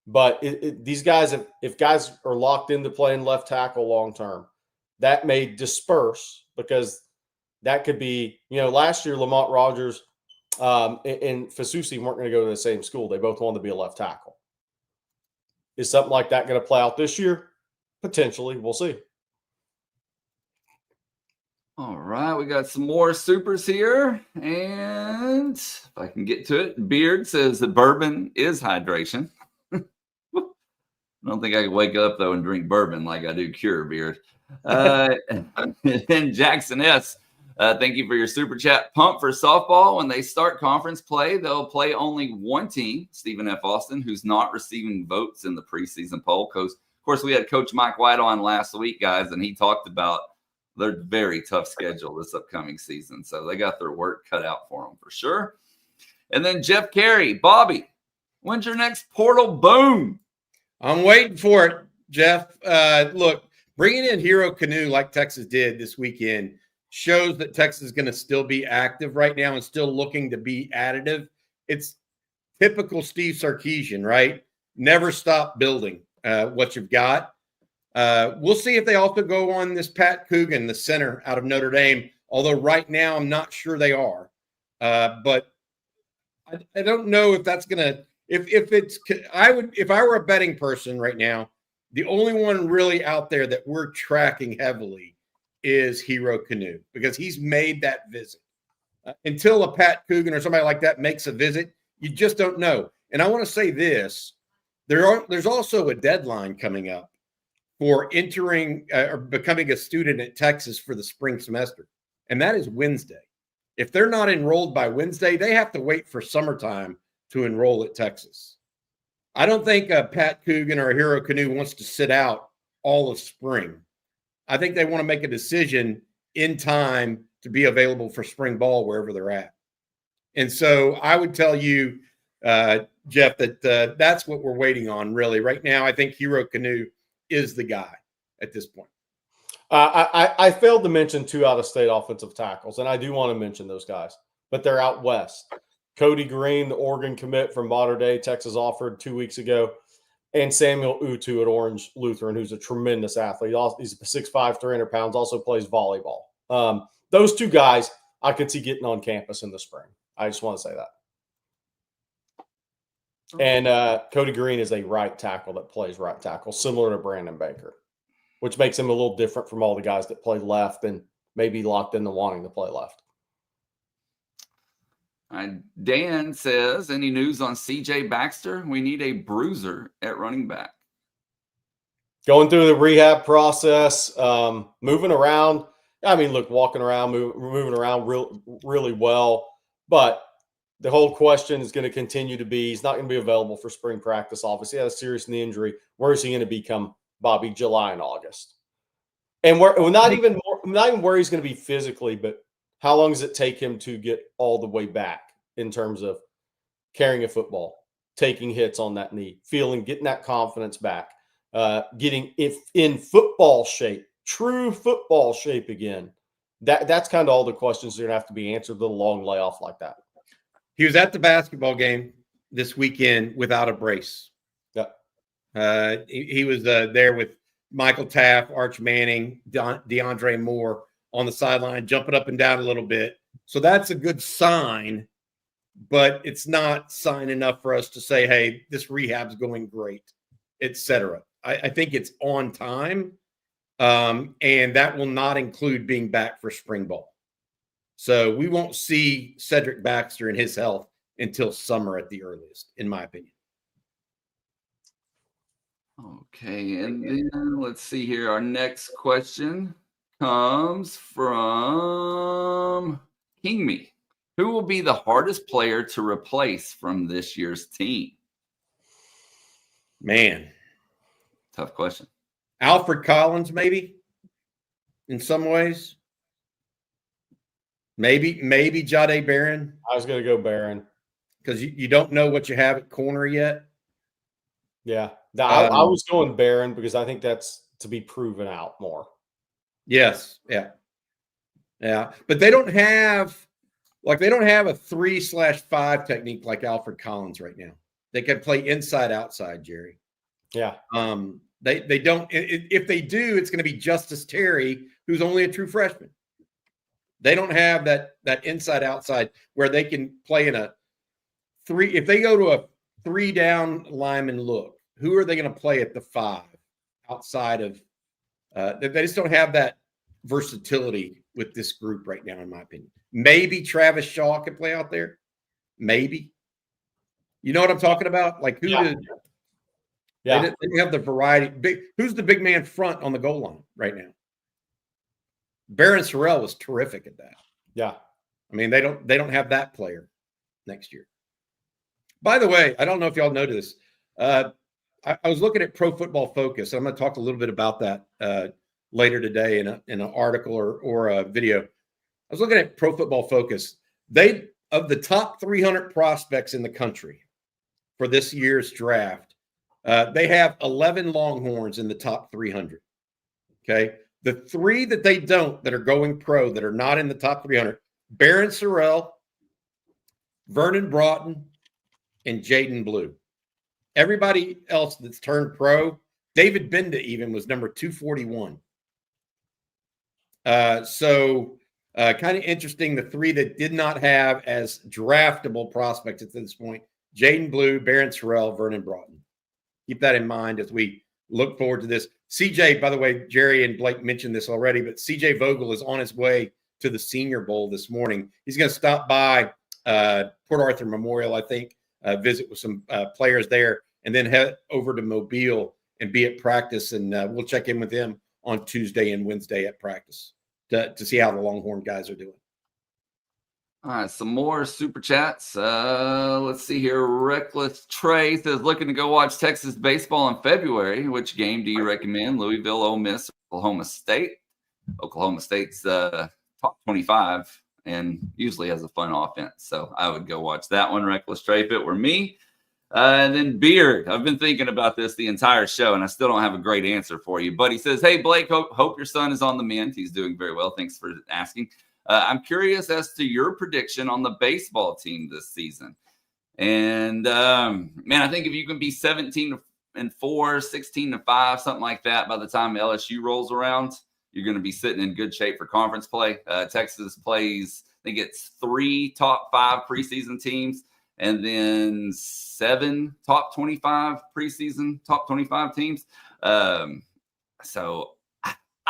But these guys, if guys are locked into playing left tackle long term, that may disperse because that could be, last year Lamont Rogers and Fasusi weren't going to go to the same school. They both wanted to be a left tackle. Is something like that going to play out this year? Potentially. We'll see. All right, we got some more supers here. And if I can get to it, Beard says that bourbon is hydration. I don't think I can wake up, though, and drink bourbon like I do Cure Beard. And Jackson S., thank you for your super chat. Pump for softball. When they start conference play, they'll play only one team, Stephen F. Austin, who's not receiving votes in the preseason poll. Of course, we had Coach Mike White on last week, guys, and he talked about their very tough schedule this upcoming season. So they got their work cut out for them for sure. And then Jeff Carey, Bobby, when's your next portal boom? I'm waiting for it, Jeff. Look, bringing in Hero Cano like Texas did this weekend shows that Texas is going to still be active right now and still looking to be additive. It's typical Steve Sarkisian, right? Never stop building what you've got. We'll see if they also go on this Pat Coogan, the center out of Notre Dame, although right now I'm not sure they are. But I don't know if that's going to – if I were a betting person right now, the only one really out there that we're tracking heavily is Hero Cano because he's made that visit. Until a Pat Coogan or somebody like that makes a visit, you just don't know. And I want to say this. There's also a deadline coming up for entering or becoming a student at Texas for the spring semester, and that is Wednesday. If they're not enrolled by Wednesday, they have to wait for summertime to enroll at Texas. I don't think Pat Coogan or Hero Cano wants to sit out all of spring. I think they want to make a decision in time to be available for spring ball wherever they're at. And so I would tell you, Jeff, that that's what we're waiting on really. Right now, I think Hero Cano is the guy at this point. I failed to mention 2 out-of-state offensive tackles, and I do want to mention those guys, but they're out west. Cody Green, the Oregon commit from Mater Dei, Texas offered 2 weeks ago, and Samuel Utu at Orange Lutheran, who's a tremendous athlete. He's 6'5", 300 pounds, also plays volleyball. Those 2 guys I could see getting on campus in the spring. I just want to say that. And Cody Green is a right tackle that plays right tackle, similar to Brandon Baker, which makes him a little different from all the guys that play left and maybe locked into wanting to play left. Dan says, any news on CJ Baxter? We need a bruiser at running back. Going through the rehab process, moving around. I mean, look, walking around, moving around really well. But the whole question is going to continue to be, he's not going to be available for spring practice. Obviously, he had a serious knee injury. Where is he going to become, Bobby? July and August. And we're not even where he's going to be physically, but how long does it take him to get all the way back in terms of carrying a football, taking hits on that knee, getting that confidence back, getting in football shape, true football shape again? That's kind of all the questions that are going to have to be answered with a long layoff like that. He was at the basketball game this weekend without a brace. Yeah. He was there with Michael Taft, Arch Manning, DeAndre Moore on the sideline, jumping up and down a little bit. So that's a good sign, but it's not sign enough for us to say, hey, this rehab's going great, et cetera. I think it's on time, and that will not include being back for spring ball. So we won't see Cedric Baxter and his health until summer at the earliest, in my opinion. Okay, and then let's see here. Our next question comes from Kingme. Who will be the hardest player to replace from this year's team? Man. Tough question. Alfred Collins, maybe, in some ways. Maybe Jahdae Barron. I was going to go Barron. Because you don't know what you have at corner yet. Yeah. I was going Barron because I think that's to be proven out more. Yes. Yeah. Yeah. But they don't have a 3/5 technique like Alfred Collins right now. They can play inside outside, Jerry. Yeah. They don't. If they do, it's going to be Justice Terry, who's only a true freshman. They don't have that inside outside where they can play in a 3. If they go to a 3-down lineman look, who are they going to play at the 5 outside of? They just don't have that versatility with this group right now, in my opinion. Maybe Travis Shaw can play out there. Maybe. You know what I'm talking about? Like who? Yeah. They have the variety. Who's the big man front on the goal line right now? Barron Sorrell was terrific at that. Yeah. I mean, they don't have that player next year. By the way, I don't know if y'all know this. I was looking at Pro Football Focus. I'm going to talk a little bit about that later today in an article or a video. I was looking at Pro Football Focus. Of the top 300 prospects in the country for this year's draft, They have 11 Longhorns in the top 300. Okay. The three that they don't, that are going pro, that are not in the top 300, Barron Sorrell, Vernon Broughton, and Jaden Blue. Everybody else that's turned pro, David Benda even was number 241. Kind of interesting. The three that did not have as draftable prospects at this point: Jaden Blue, Barron Sorrell, Vernon Broughton. Keep that in mind as we look forward to this. CJ, by the way, Jerry and Blake mentioned this already, but CJ Vogel is on his way to the Senior Bowl this morning. He's going to stop by Port Arthur Memorial, I think, visit with some players there, and then head over to Mobile and be at practice. And we'll check in with him on Tuesday and Wednesday at practice to see how the Longhorn guys are doing. All right, some more super chats. Let's see here. Reckless Trey says, looking to go watch Texas baseball in February. Which game do you recommend? Louisville, Ole Miss, Oklahoma State? Oklahoma State's top 25 and usually has a fun offense. So I would go watch that one, Reckless Trey, if it were me. And then Beard. I've been thinking about this the entire show, and I still don't have a great answer for you. But he says, hey, Blake, hope your son is on the mend. He's doing very well. Thanks for asking. I'm curious as to your prediction on the baseball team this season. And, man, I think if you can be 17-4, 16-5, something like that by the time LSU rolls around, you're going to be sitting in good shape for conference play. Texas plays, I think it's 3 top 5 preseason teams and then 7 top 25 preseason, top 25 teams. So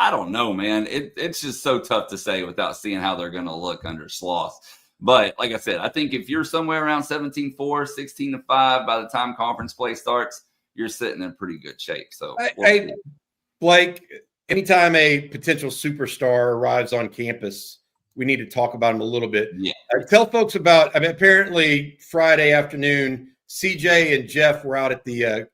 I don't know, man. It's just so tough to say without seeing how they're going to look under Sloss. But like I said, I think if you're somewhere around 17-4, 16-5 by the time conference play starts, you're sitting in pretty good shape. So, hey, Blake, anytime a potential superstar arrives on campus, we need to talk about him a little bit. Yeah. Tell folks about, apparently Friday afternoon, CJ and Jeff were out at the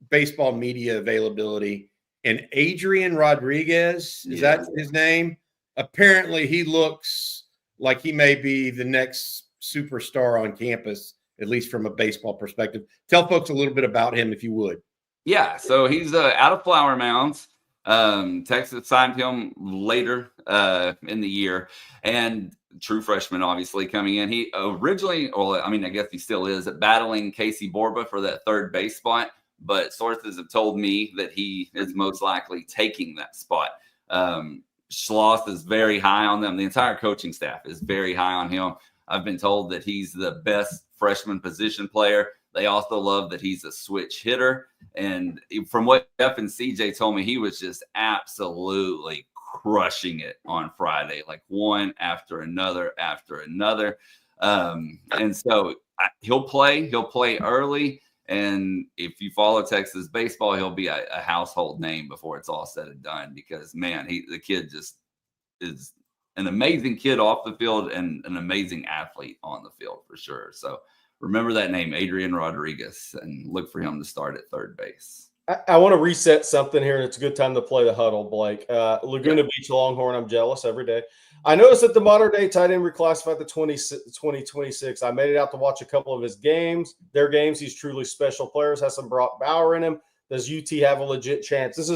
baseball media availability, and Adrien Rodriguez, is that his name? Apparently he looks like he may be the next superstar on campus, at least from a baseball perspective. Tell folks a little bit about him, if you would. Yeah, so he's out of Flower Mounds. Texas signed him later in the year, and true freshman, obviously, coming in. He originally, I guess he still is, battling Casey Borba for that third base spot, but sources have told me that he is most likely taking that spot. Schloss is very high on them. The entire coaching staff is very high on him. I've been told that he's the best freshman position player. They also love that he's a switch hitter. And from what Jeff and CJ told me, he was just absolutely crushing it on Friday, like one after another. And so he'll play early. And if you follow Texas baseball, he'll be a household name before it's all said and done, because, man, the kid just is an amazing kid off the field and an amazing athlete on the field for sure. So remember that name, Adrien Rodriguez, and look for him to start at third base. I want to reset something here, and it's a good time to play the huddle, Blake. Laguna Beach Longhorn, I'm jealous every day. I noticed that the modern-day tight end reclassified to 2026. I made it out to watch a couple of his games. Their games, he's truly special players. Has some Brock Bauer in him. Does UT have a legit chance? This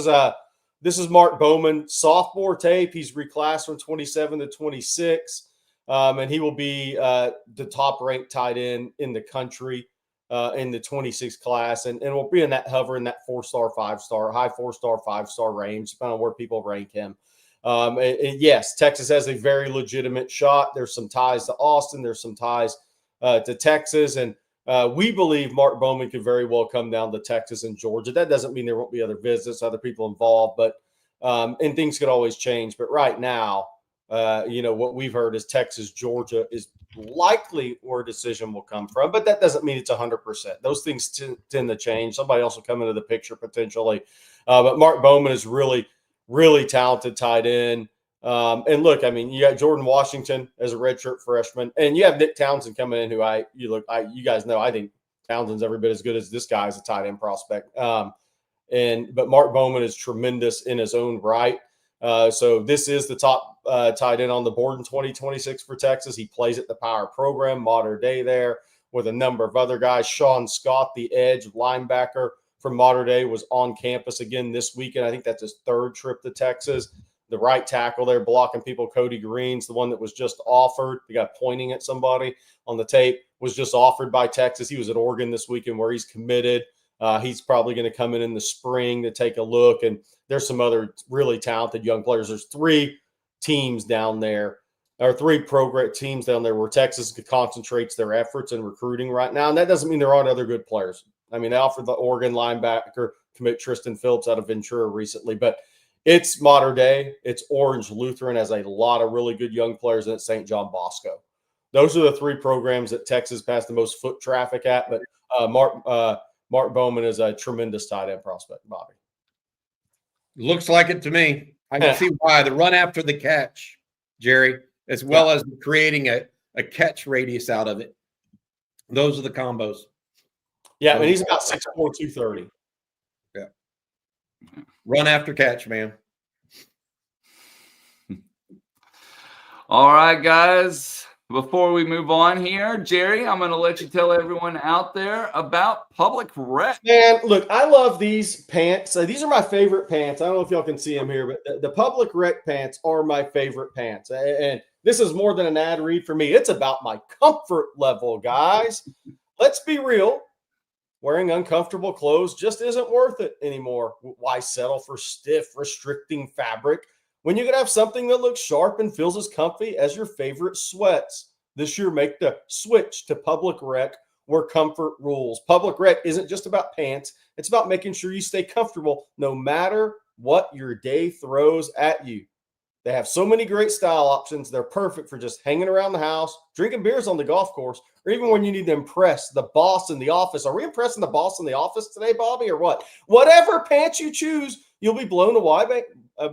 is Mark Bowman, sophomore tape. He's reclassed from 27 to 26, and he will be the top-ranked tight end in the country in the 26 class, and we'll be in that hover in that 4-star, 5-star, high 4-star, 5-star range, depending on where people rank him. And yes, Texas has a very legitimate shot. There's some ties to Austin. There's some ties to Texas, and we believe Mark Bowman could very well come down to Texas and Georgia. That doesn't mean there won't be other visits, other people involved, but and things could always change. But right now, what we've heard is Texas, Georgia is likely where a decision will come from, but that doesn't mean it's 100%. Those things tend to change. Somebody else will come into the picture potentially. But Mark Bowman is really, really talented tight end. And look, you got Jordan Washington as a redshirt freshman, and you have Nick Townsend coming in, who you guys know, I think Townsend's every bit as good as this guy as a tight end prospect. But Mark Bowman is tremendous in his own right. So this is the top tight end on the board in 2026 for Texas. He plays at the Power program, modern day there. with a number of other guys. Sean Scott, the edge linebacker from Mater Dei, was on campus again this weekend. I think that's his third trip to Texas. The right tackle there blocking people, Cody Green's the one that was just offered. The guy pointing at somebody on the tape was just offered by Texas. He was at Oregon this weekend where he's committed. He's probably going to come in the spring to take a look. And there's some other really talented young players. There's three teams down there, or three program teams down there where Texas concentrates their efforts in recruiting right now. And that doesn't mean there aren't other good players. I mean, they offered the Oregon linebacker commit Tristan Phillips out of Ventura recently, but it's Mater Dei. It's Orange Lutheran has a lot of really good young players, and it's St. John Bosco. Those are the three programs that Texas passed the most foot traffic at. But Mark Bowman is a tremendous tight end prospect, Bobby. Looks like it to me. I can see why. The run after the catch, Jerry, as well as creating a catch radius out of it. Those are the combos. Yeah, I mean, he's about 6'4", 230. Yeah. Run after catch, man. All right, guys. Before we move on here, Jerry, I'm going to let you tell everyone out there about Public Rec. Man, look, I love these pants. These are my favorite pants. I don't know if y'all can see them here, but the Public Rec pants are my favorite pants. And this is more than an ad read for me. It's about my comfort level, guys. Let's be real. Wearing uncomfortable clothes just isn't worth it anymore. Why settle for stiff, restricting fabric when you can have something that looks sharp and feels as comfy as your favorite sweats? This year, make the switch to Public Rec, where comfort rules. Public Rec isn't just about pants. It's about making sure you stay comfortable no matter what your day throws at you. They have so many great style options. They're perfect for just hanging around the house, drinking beers on the golf course, or even when you need to impress the boss in the office. Are we impressing the boss in the office today, Bobby, or what? Whatever pants you choose, you'll be blown away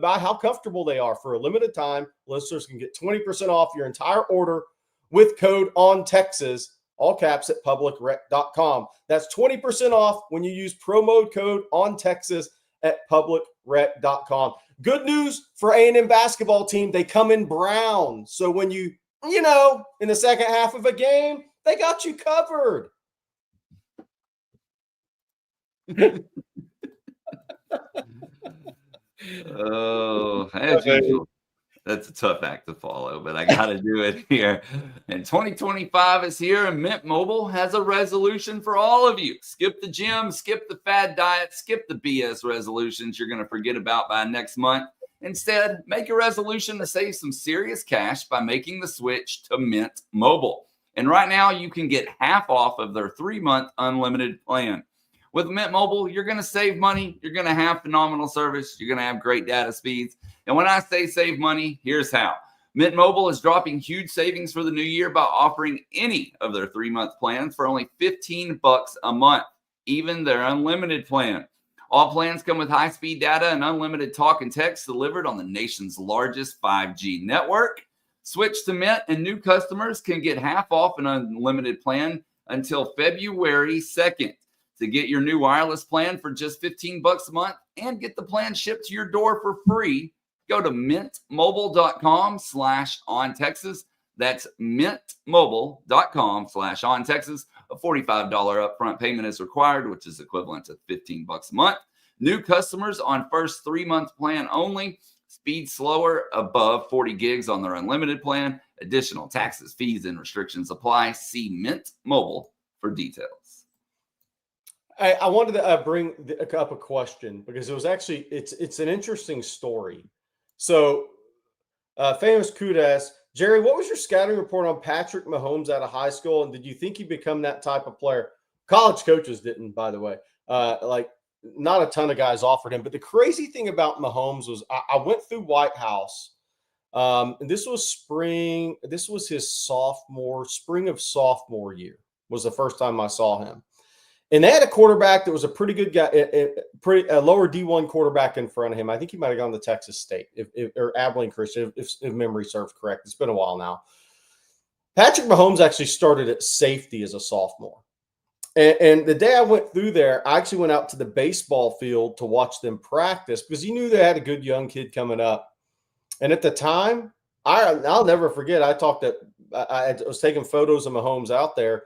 by how comfortable they are. For a limited time, listeners can get 20% off your entire order with code ONTexas, all caps, at publicrec.com. That's 20% off when you use promo code ONTexas at publicrec.com. Good news for A&M basketball team. They come in brown. So when in the second half of a game, they got you covered. Oh, as usual, that's a tough act to follow, but I got to do it here. And 2025 is here, and Mint Mobile has a resolution for all of you. Skip the gym, skip the fad diet, skip the BS resolutions you're going to forget about by next month. Instead, make a resolution to save some serious cash by making the switch to Mint Mobile. And right now, you can get half off of their 3-month unlimited plan. With Mint Mobile, you're going to save money. You're going to have phenomenal service. You're going to have great data speeds. And when I say save money, here's how. Mint Mobile is dropping huge savings for the new year by offering any of their 3-month plans for only $15 a month, even their unlimited plan. All plans come with high-speed data and unlimited talk and text delivered on the nation's largest 5G network. Switch to Mint, and new customers can get half off an unlimited plan until February 2nd. To get your new wireless plan for just $15 a month and get the plan shipped to your door for free, go to mintmobile.com/OnTexas. That's mintmobile.com/OnTexas. A $45 upfront payment is required, which is equivalent to $15 a month. New customers on first 3-month plan only. Speed slower, above 40 gigs on their unlimited plan. Additional taxes, fees, and restrictions apply. See Mint Mobile for details. I wanted to bring up a question because it was actually it's an interesting story. So, famous Kudas, Jerry, what was your scouting report on Patrick Mahomes out of high school, and did you think he'd become that type of player? College coaches didn't, by the way. Not a ton of guys offered him. But the crazy thing about Mahomes was I went through White House. And this was spring. This was his spring of sophomore year was the first time I saw him. And they had a quarterback that was a pretty good guy, a lower D1 quarterback in front of him. I think he might have gone to Texas State or Abilene Christian, if memory serves correct. It's been a while now. Patrick Mahomes actually started at safety as a sophomore. And the day I went through there, I actually went out to the baseball field to watch them practice because he knew they had a good young kid coming up. And at the time, I'll never forget, I was taking photos of Mahomes out there.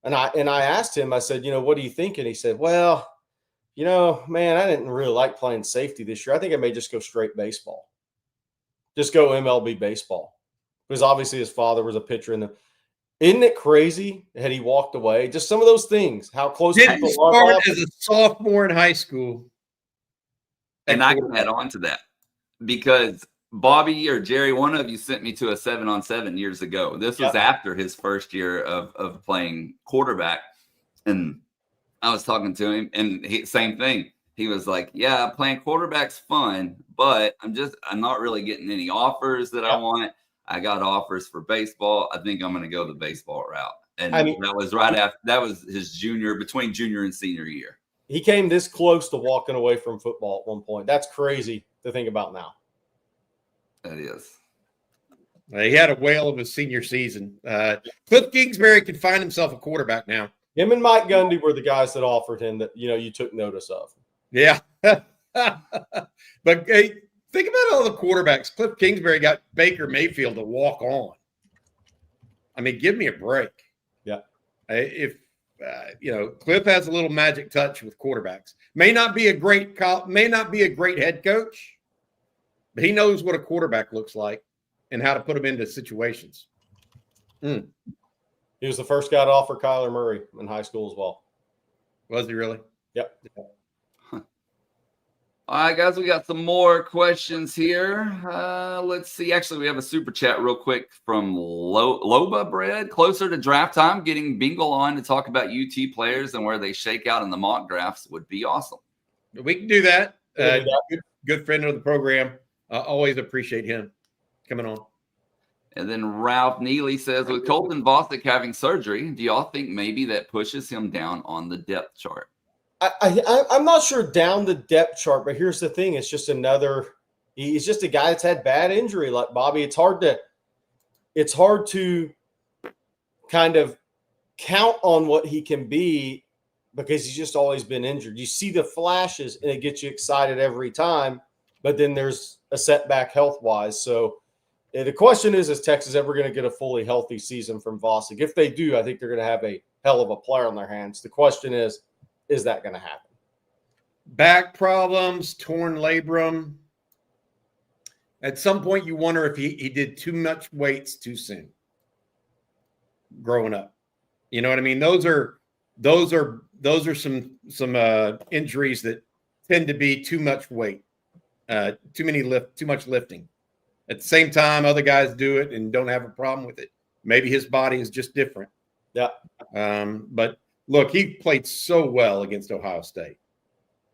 And I asked him, I said, what do you think? And he said, well, man, I didn't really like playing safety this year. I think I may just go straight baseball. Just go MLB baseball. Because obviously his father was a pitcher in the. Isn't it crazy had he walked away? Just some of those things, how close Didn't people start are. as a sophomore in high school. And I can add on to that because Bobby or Jerry, one of you sent me to a 7-on-7 years ago. This was after his first year of playing quarterback. And I was talking to him and same thing. He was like, yeah, playing quarterback's fun, but I'm not really getting any offers that I want. I got offers for baseball. I think I'm going to go the baseball route. And that was right after, that was his between junior and senior year. He came this close to walking away from football at one point. That's crazy to think about now. That is. He had a whale of a senior season. Cliff Kingsbury could find himself a quarterback now. Him and Mike Gundy were the guys that offered him that, you took notice of. Yeah. But hey, think about all the quarterbacks. Cliff Kingsbury got Baker Mayfield to walk on. I mean, give me a break. Yeah. If Cliff has a little magic touch with quarterbacks. May not be a great head coach, but he knows what a quarterback looks like and how to put them into situations. He was the first guy to offer Kyler Murray in high school as well. Was he really? Yep. All right, guys, we got some more questions here. Let's see. Actually, we have a super chat real quick from Loba Bread. Closer to draft time, getting Bingle on to talk about UT players and where they shake out in the mock drafts would be awesome. We can do that. Good friend of the program. Always appreciate him coming on. And then Ralph Neely says, with Colton Bostic having surgery, do y'all think maybe that pushes him down on the depth chart? I'm not sure down the depth chart, but here's the thing. It's just he's just a guy that's had bad injury like Bobby. It's hard to kind of count on what he can be because he's just always been injured. You see the flashes and it gets you excited every time, but then there's a setback health-wise. So the question is Texas ever going to get a fully healthy season from Bostic? If they do, I think they're going to have a hell of a player on their hands. The question is that going to happen? Back problems, torn labrum. At some point, you wonder if he did too much weights too soon growing up. You know what I mean? Those are some injuries that tend to be too much weight, too much lifting. At the same time, other guys do it and don't have a problem with it. Maybe his body is just different. Yeah. But look, he played so well against Ohio State.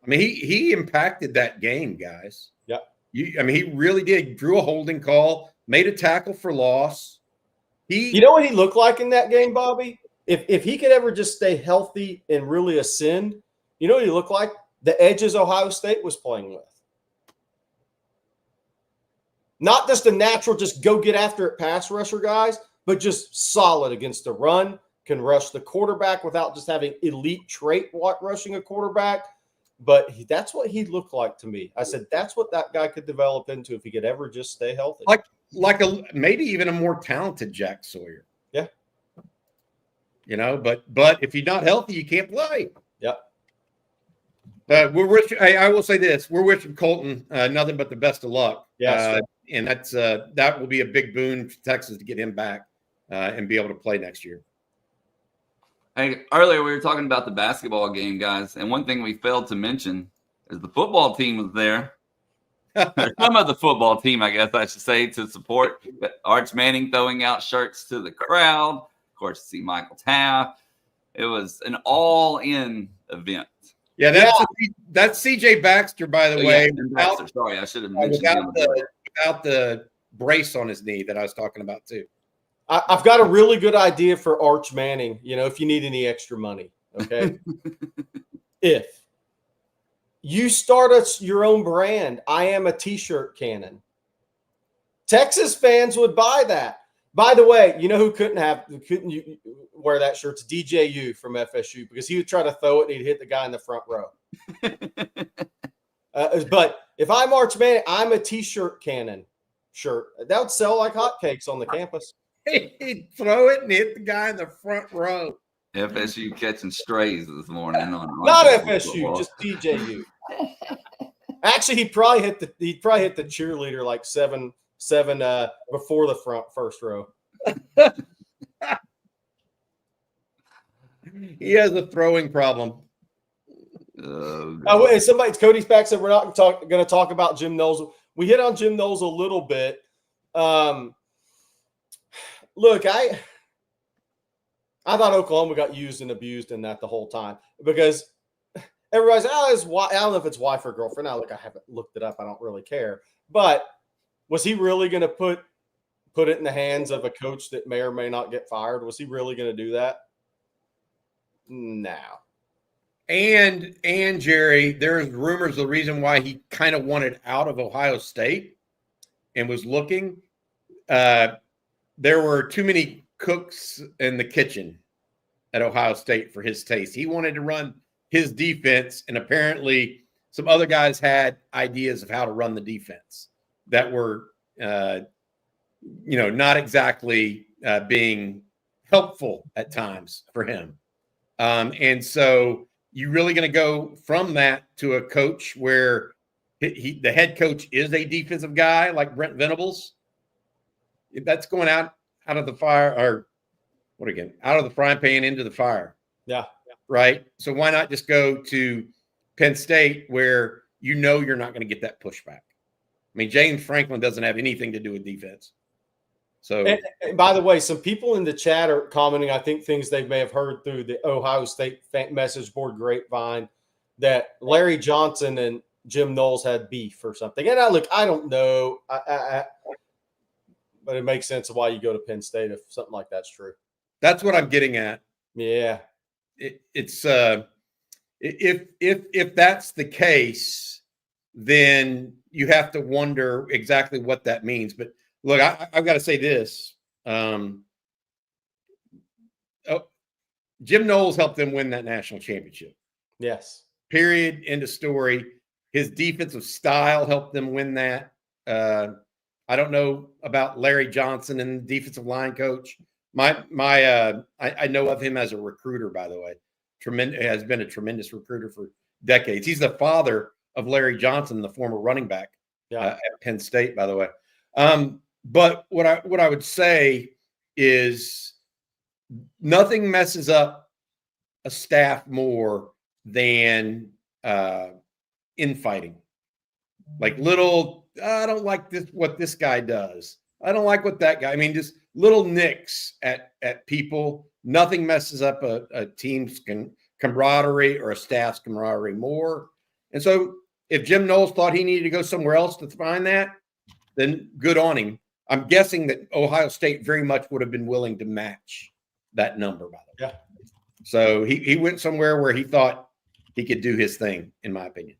I mean, he impacted that game, guys. Yeah. He really did. Drew a holding call, made a tackle for loss. You know what he looked like in that game, Bobby? If he could ever just stay healthy and really ascend, you know what he looked like? The edges Ohio State was playing with. Not just a natural, just go get after it pass rusher guys, but just solid against the run, can rush the quarterback without just having elite trait rushing a quarterback. But that's what he looked like to me. I said, that's what that guy could develop into if he could ever just stay healthy. Maybe even a more talented Jack Sawyer. Yeah. But if you're not healthy, you can't play. Yep. I will say this: we're wishing Colton nothing but the best of luck. Yeah, and that will be a big boon for Texas to get him back and be able to play next year. Hey, earlier we were talking about the basketball game, guys, and one thing we failed to mention is the football team was there. Some of the football team, I guess I should say, to support Arch Manning throwing out shirts to the crowd. Of course, see Michael Taft. It was an all-in event. Yeah, that's CJ Baxter, by the way. Baxter, sorry, I should have mentioned without the brace on his knee that I was talking about too. I've got a really good idea for Arch Manning, if you need any extra money, okay? If you start your own brand, I am a T-shirt cannon. Texas fans would buy that. By the way, you know who couldn't wear that shirt? It's DJU from FSU because he would try to throw it and he'd hit the guy in the front row. But if I'm Arch Manning, I'm a T-shirt cannon shirt. That would sell like hotcakes on the campus. He'd throw it and hit the guy in the front row. FSU catching strays this morning on Not college FSU, football. just TJU. Actually, he'd probably hit the cheerleader like seven before the first row. He has a throwing problem. Oh, Cody's back said we're not going to talk about Jim Knowles. We hit on Jim Knowles a little bit. Look, I thought Oklahoma got used and abused in that the whole time because everybody's I don't know if it's wife or girlfriend. Now, look, I haven't looked it up. I don't really care. But was he really going to put it in the hands of a coach that may or may not get fired? Was he really going to do that? No. And Jerry, there's rumors the reason why he kind of wanted out of Ohio State and was looking. There were too many cooks in the kitchen at Ohio State for his taste. He wanted to run his defense, and apparently some other guys had ideas of how to run the defense that were, not exactly being helpful at times for him. And so you really going to go from that to a coach where the head coach is a defensive guy like Brent Venables? If that's going out of the fire, or out of the frying pan into the fire. Yeah. Right. So why not just go to Penn State where you're not going to get that pushback? I mean, James Franklin doesn't have anything to do with defense. So, and by the way, some people in the chat are commenting, I think, things they may have heard through the Ohio State message board grapevine that Larry Johnson and Jim Knowles had beef or something. And I don't know, but it makes sense of why you go to Penn State if something like that's true. That's what I'm getting at. Yeah, it's if that's the case, then you have to wonder exactly what that means. But look, I've got to say this. Jim Knowles helped them win that national championship. Yes. Period. End of story. His defensive style helped them win that. I don't know about Larry Johnson and the defensive line coach. I know of him as a recruiter, by the way. Has been a tremendous recruiter for decades. He's the father of Larry Johnson, the former running back at Penn State, by the way. But what I would say is nothing messes up a staff more than infighting. Like I don't like what this guy does. I don't like what that guy. I mean, just little nicks at people. Nothing messes up a team's camaraderie or a staff's camaraderie more. And so if Jim Knowles thought he needed to go somewhere else to find that, then good on him. I'm guessing that Ohio State very much would have been willing to match that number, by the way. Yeah. So he went somewhere where he thought he could do his thing, in my opinion.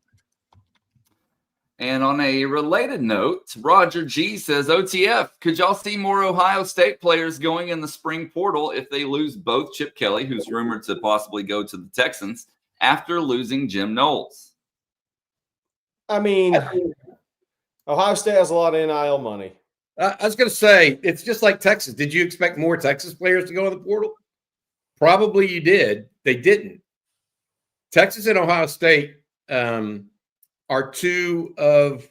And on a related note, Roger G says, OTF, could y'all see more Ohio State players going in the spring portal if they lose both Chip Kelly, who's rumored to possibly go to the Texans, after losing Jim Knowles? I mean, Ohio State has a lot of NIL money. I was going to say, it's just like Texas. Did you expect more Texas players to go in the portal? Probably you did. They didn't. Texas and Ohio State are two of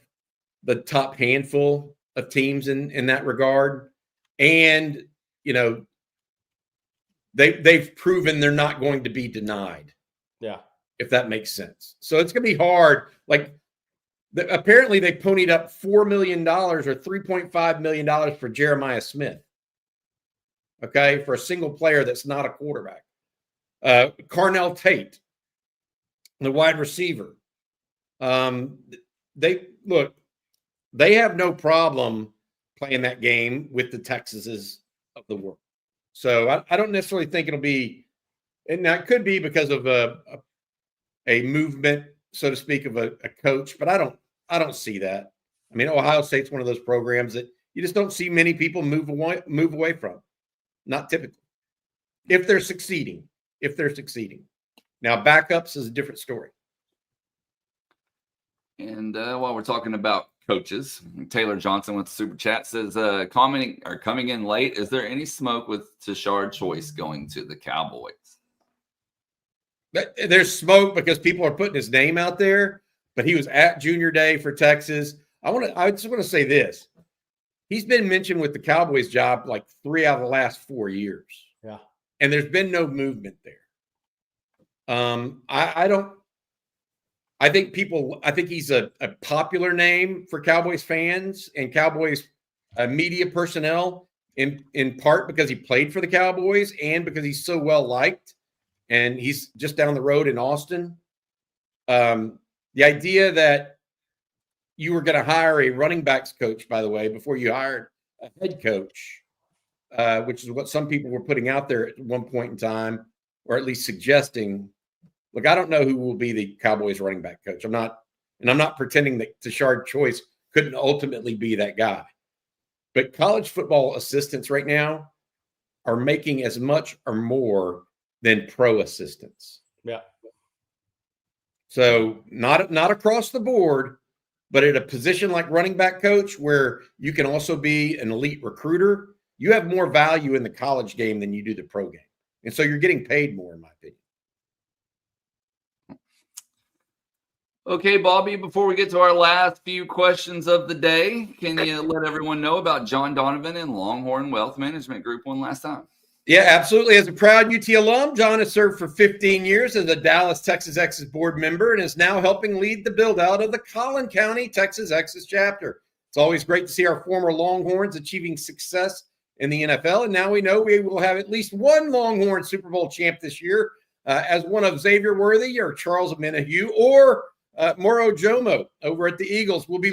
the top handful of teams in that regard. And, they've proven they're not going to be denied. Yeah. If that makes sense. So it's going to be hard. Like, apparently they ponied up $4 million or $3.5 million for Jeremiah Smith. Okay. For a single player that's not a quarterback. Carnell Tate, the wide receiver. They have no problem playing that game with the Texases of the world. So I don't necessarily think it'll be, and that could be because of a movement, so to speak, of a coach, but I don't see that. I mean, Ohio State's one of those programs that you just don't see many people move away from. Not typically. If they're succeeding. Now, backups is a different story. And while we're talking about coaches, Taylor Johnson with the super chat says, coming in late, is there any smoke with Tashard Choice going to the Cowboys? There's smoke because people are putting his name out there, but he was at Junior Day for Texas. I just want to say this. He's been mentioned with the Cowboys job like 3 out of the last 4 years. Yeah. And there's been no movement there. I think he's a popular name for Cowboys fans and Cowboys media personnel in part because he played for the Cowboys and because he's so well liked and he's just down the road in Austin. The idea that you were going to hire a running backs coach, by the way, before you hired a head coach, which is what some people were putting out there at one point in time, or at least suggesting. Look, I don't know who will be the Cowboys running back coach. I'm not pretending that Tashard Choice couldn't ultimately be that guy. But college football assistants right now are making as much or more than pro assistants. Yeah. So not across the board, but at a position like running back coach where you can also be an elite recruiter, you have more value in the college game than you do the pro game. And so you're getting paid more, in my opinion. Okay, Bobby, before we get to our last few questions of the day, can you let everyone know about John Donovan and Longhorn Wealth Management Group one last time? Yeah, absolutely. As a proud UT alum, John has served for 15 years as a Dallas, Texas Exes board member and is now helping lead the build-out of the Collin County, Texas Exes chapter. It's always great to see our former Longhorns achieving success in the NFL, and now we know we will have at least one Longhorn Super Bowl champ this year, as one of Xavier Worthy or Charles Menahue or Moro Jomo over at the Eagles will be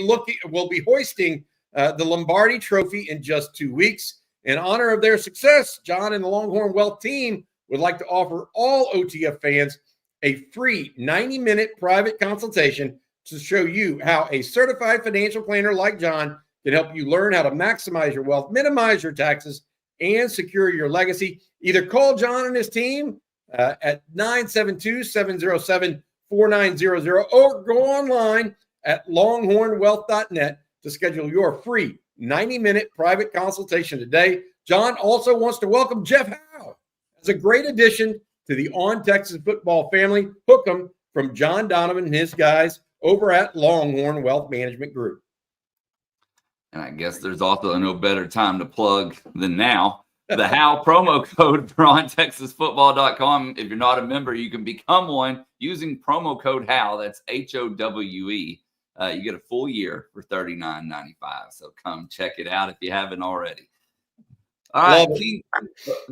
hoisting the Lombardi Trophy in just 2 weeks. In honor of their success, John and the Longhorn Wealth team would like to offer all OTF fans a free 90-minute private consultation to show you how a certified financial planner like John can help you learn how to maximize your wealth, minimize your taxes, and secure your legacy. Either call John and his team at 972-707-4900 or go online at longhornwealth.net to schedule your free 90-minute private consultation today. John also wants to welcome Jeff Howe as a great addition to the On Texas Football family. Hook 'em from John Donovan and his guys over at Longhorn Wealth Management Group. And I guess there's also no better time to plug than now. The Howe promo code for OnTexasFootball.com. If you're not a member, you can become one using promo code Howe. That's HOWE. You get a full year for $39.95. So come check it out if you haven't already. All right,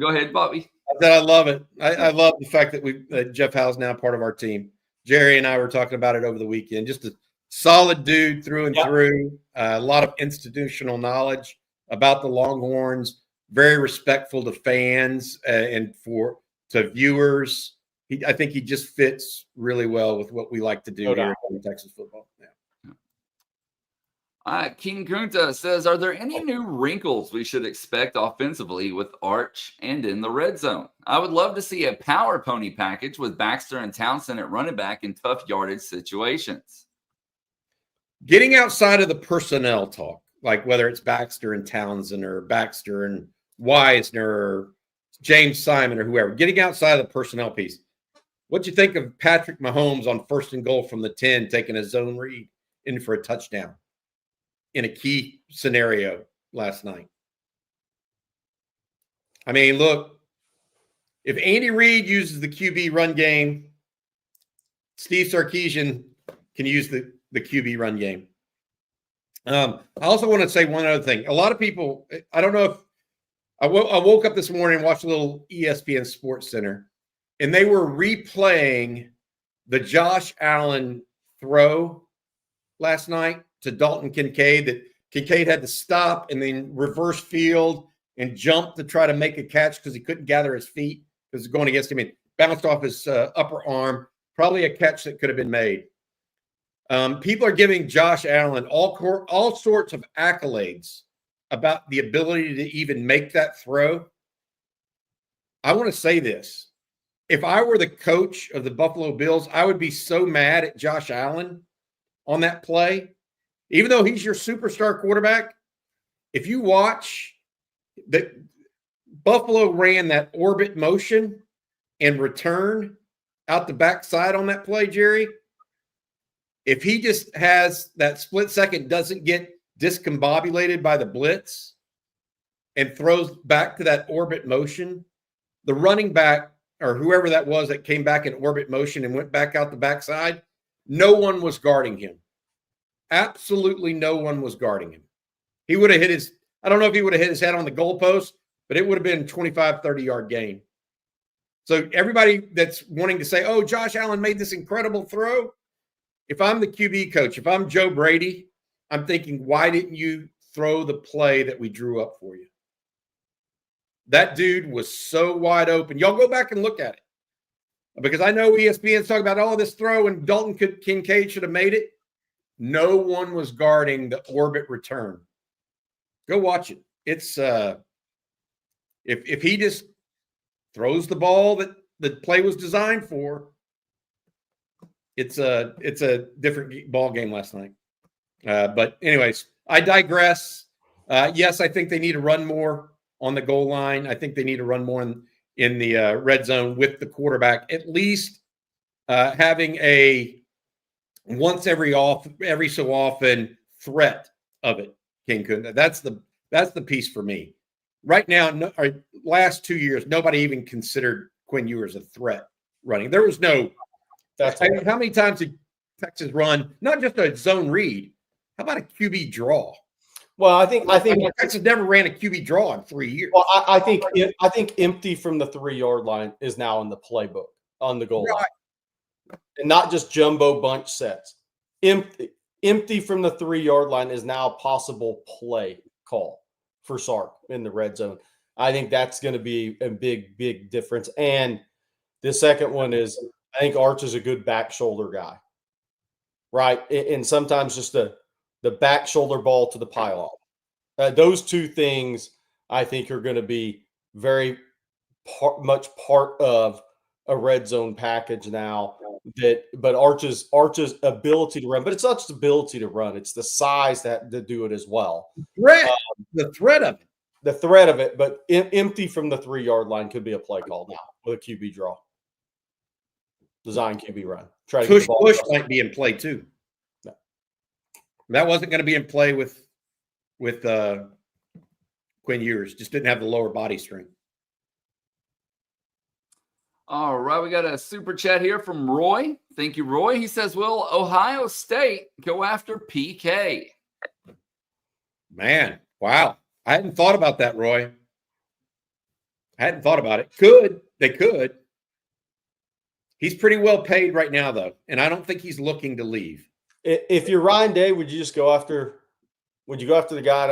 go ahead, Bobby. I love it. I love the fact that Jeff Howe's now part of our team. Jerry and I were talking about it over the weekend. Just a solid dude through and through. A lot of institutional knowledge about the Longhorns. Very respectful to fans and to viewers. I think he just fits really well with what we like to do here in Texas football. Yeah. King Kunta says, are there any new wrinkles we should expect offensively with Arch and in the red zone? I would love to see a power pony package with Baxter and Townsend at running back in tough yardage situations. Getting outside of the personnel talk, like whether it's Baxter and Townsend or Baxter and Wisner or James Simon or whoever, getting outside of the personnel piece. What'd you think of Patrick Mahomes on 1st and goal from the 10, taking a zone read in for a touchdown in a key scenario last night? I mean, look, if Andy Reid uses the QB run game, Steve Sarkisian can use the QB run game. I also want to say one other thing. A lot of people, I don't know if I woke up this morning and watched a little ESPN Sports Center, and they were replaying the Josh Allen throw last night to Dalton Kincaid that Kincaid had to stop and then reverse field and jump to try to make a catch because he couldn't gather his feet because it was going against him and bounced off his upper arm. Probably a catch that could have been made. People are giving Josh Allen all sorts of accolades about the ability to even make that throw. I want to say this. If I were the coach of the Buffalo Bills, I would be so mad at Josh Allen on that play. Even though he's your superstar quarterback, if you watch that, Buffalo ran that orbit motion and return out the backside on that play, Jerry, if he just has that split second, doesn't get discombobulated by the blitz and throws back to that orbit motion, the running back or whoever that was that came back in orbit motion and went back out the backside, no one was guarding him. Absolutely no one was guarding him. He would have hit his, I don't know if he would have hit his head on the goalpost, but it would have been 25, 30-yard gain. So everybody that's wanting to say, oh, Josh Allen made this incredible throw, if I'm the QB coach, if I'm Joe Brady, I'm thinking, why didn't you throw the play that we drew up for you? That dude was so wide open. Y'all go back and look at it. Because I know ESPN's talking about, oh, this throw and Dalton Kincaid should have made it. No one was guarding the orbit return. Go watch it. It's if he just throws the ball that the play was designed for, it's a different ball game last night. But anyways, I digress. Yes, I think they need to run more on the goal line. I think they need to run more in the red zone with the quarterback, at least having a once every so often threat of it. King Kun. That's the piece for me. Right now, last 2 years, nobody even considered Quinn Ewers a threat running. There was no. How many times did Texas run not just a zone read? How about a QB draw? Well, I think Texas never ran a QB draw in 3 years. Well, I think empty from the 3-yard line is now in the playbook on the goal line, and not just jumbo bunch sets. Empty from the 3-yard line is now a possible play call for Sark in the red zone. I think that's going to be a big difference. And the second one is I think Arch is a good back shoulder guy, right? And sometimes just the back shoulder ball to the pylon. Those two things I think are going to be very much part of a red zone package now. But Arch's ability to run, but it's not just ability to run; it's the size to do it as well. The threat of it. The threat of it, but empty from the 3-yard line could be a play call now with a QB draw. Design QB run. Try to push might be in play too. No. That wasn't going to be in play with Quinn Ewers. Just didn't have the lower body strength. All right, we got a super chat here from Roy. Thank you, Roy. He says, will Ohio State go after PK? Man, wow. I hadn't thought about that, Roy. I hadn't thought about it. They could. He's pretty well paid right now, though, and I don't think he's looking to leave. If you're Ryan Day, would you go after the guy at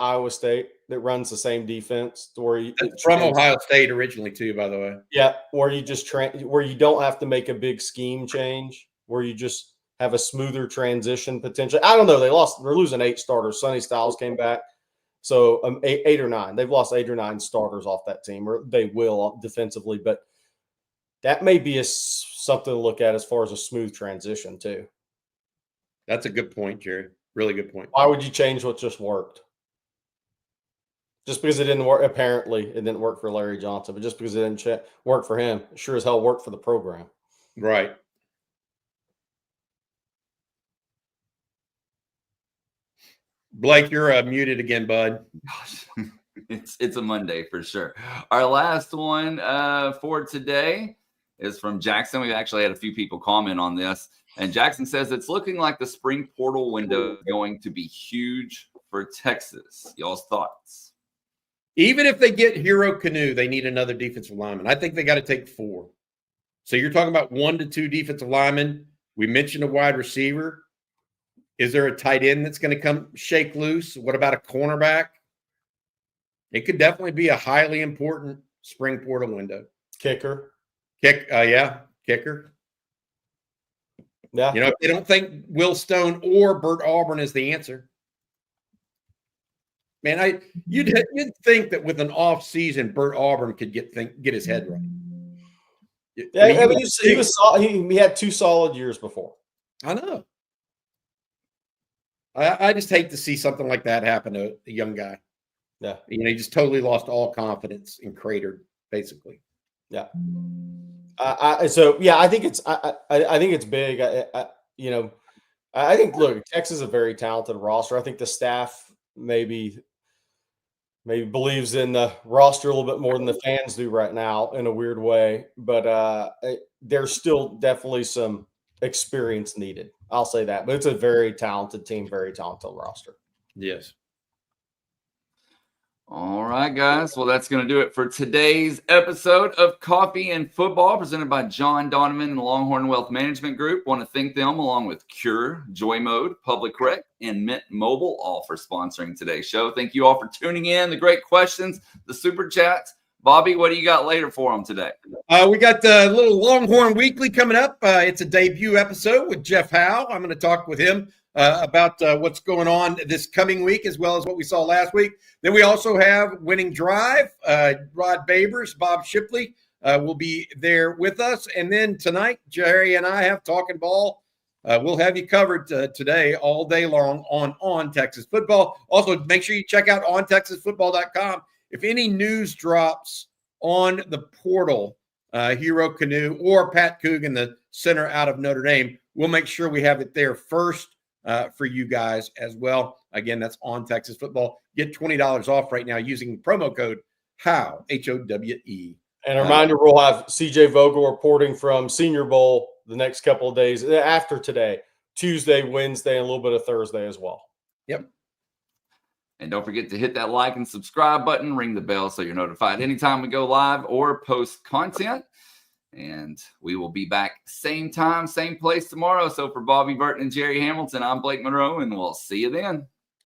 Iowa State that runs the same defense? From Ohio State originally, too, by the way. Yeah, or you just where you don't have to make a big scheme change, where you just have a smoother transition potentially. I don't know. They're losing 8 starters. Sonny Styles came back, so 8 or 9. They've lost 8 or 9 starters off that team, or they will defensively. But that may be something to look at as far as a smooth transition too. That's a good point, Jerry. Really good point. Why would you change what just worked? Just because it didn't work, apparently it didn't work for Larry Johnson, but just because it didn't work for him, it sure as hell worked for the program. Right. Blake, you're muted again, bud. Gosh, it's a Monday for sure. Our last one for today is from Jackson. We've actually had a few people comment on this. And Jackson says it's looking like the spring portal window is going to be huge for Texas. Y'all's thoughts? Even if they get Hero Cano, they need another defensive lineman. I think they got to take 4. So you're talking about 1 to 2 defensive linemen. We mentioned a wide receiver. Is there a tight end that's going to come shake loose? What about a cornerback? It could definitely be a highly important spring portal window. Kicker. Kicker. Yeah. If they don't think Will Stone or Bert Auburn is the answer. Man, you'd think that with an off season, Bert Auburn could get his head right. Yeah, he had 2 solid years before. I know. I just hate to see something like that happen to a young guy. Yeah. He just totally lost all confidence and cratered, basically. Yeah. I think it's I think it's big. I think look, Texas is a very talented roster. I think the staff maybe believes in the roster a little bit more than the fans do right now in a weird way. But there's still definitely some experience needed. I'll say that. But it's a very talented team, very talented roster. Yes. All right, guys. Well, that's going to do it for today's episode of Coffee and Football, presented by John Donovan and the Longhorn Wealth Management Group. Want to thank them, along with Cure, Joy Mode, Public Rec, and Mint Mobile, all for sponsoring today's show. Thank you all for tuning in. The great questions, the super chats. Bobby, what do you got later for them today? We got the little Longhorn Weekly coming up. It's a debut episode with Jeff Howe. I'm going to talk with him about what's going on this coming week, as well as what we saw last week. Then we also have Winning Drive. Rod Babers, Bob Shipley will be there with us. And then tonight, Jerry and I have Talking Ball. We'll have you covered today all day long on Texas football. Also, make sure you check out ontexasfootball.com. If any news drops on the portal, Hero Cano or Pat Coogan, the center out of Notre Dame, we'll make sure we have it there first for you guys as well. Again, that's on Texas football. Get $20 off right now using promo code HOWE, HOWE. And a reminder, we'll have CJ Vogel reporting from Senior Bowl the next couple of days after today, Tuesday, Wednesday, and a little bit of Thursday as well. Yep. And don't forget to hit that like and subscribe button, ring the bell so you're notified anytime we go live or post content. And we will be back same time, same place tomorrow. So for Bobby Burton and Jerry Hamilton, I'm Blake Monroe, and we'll see you then.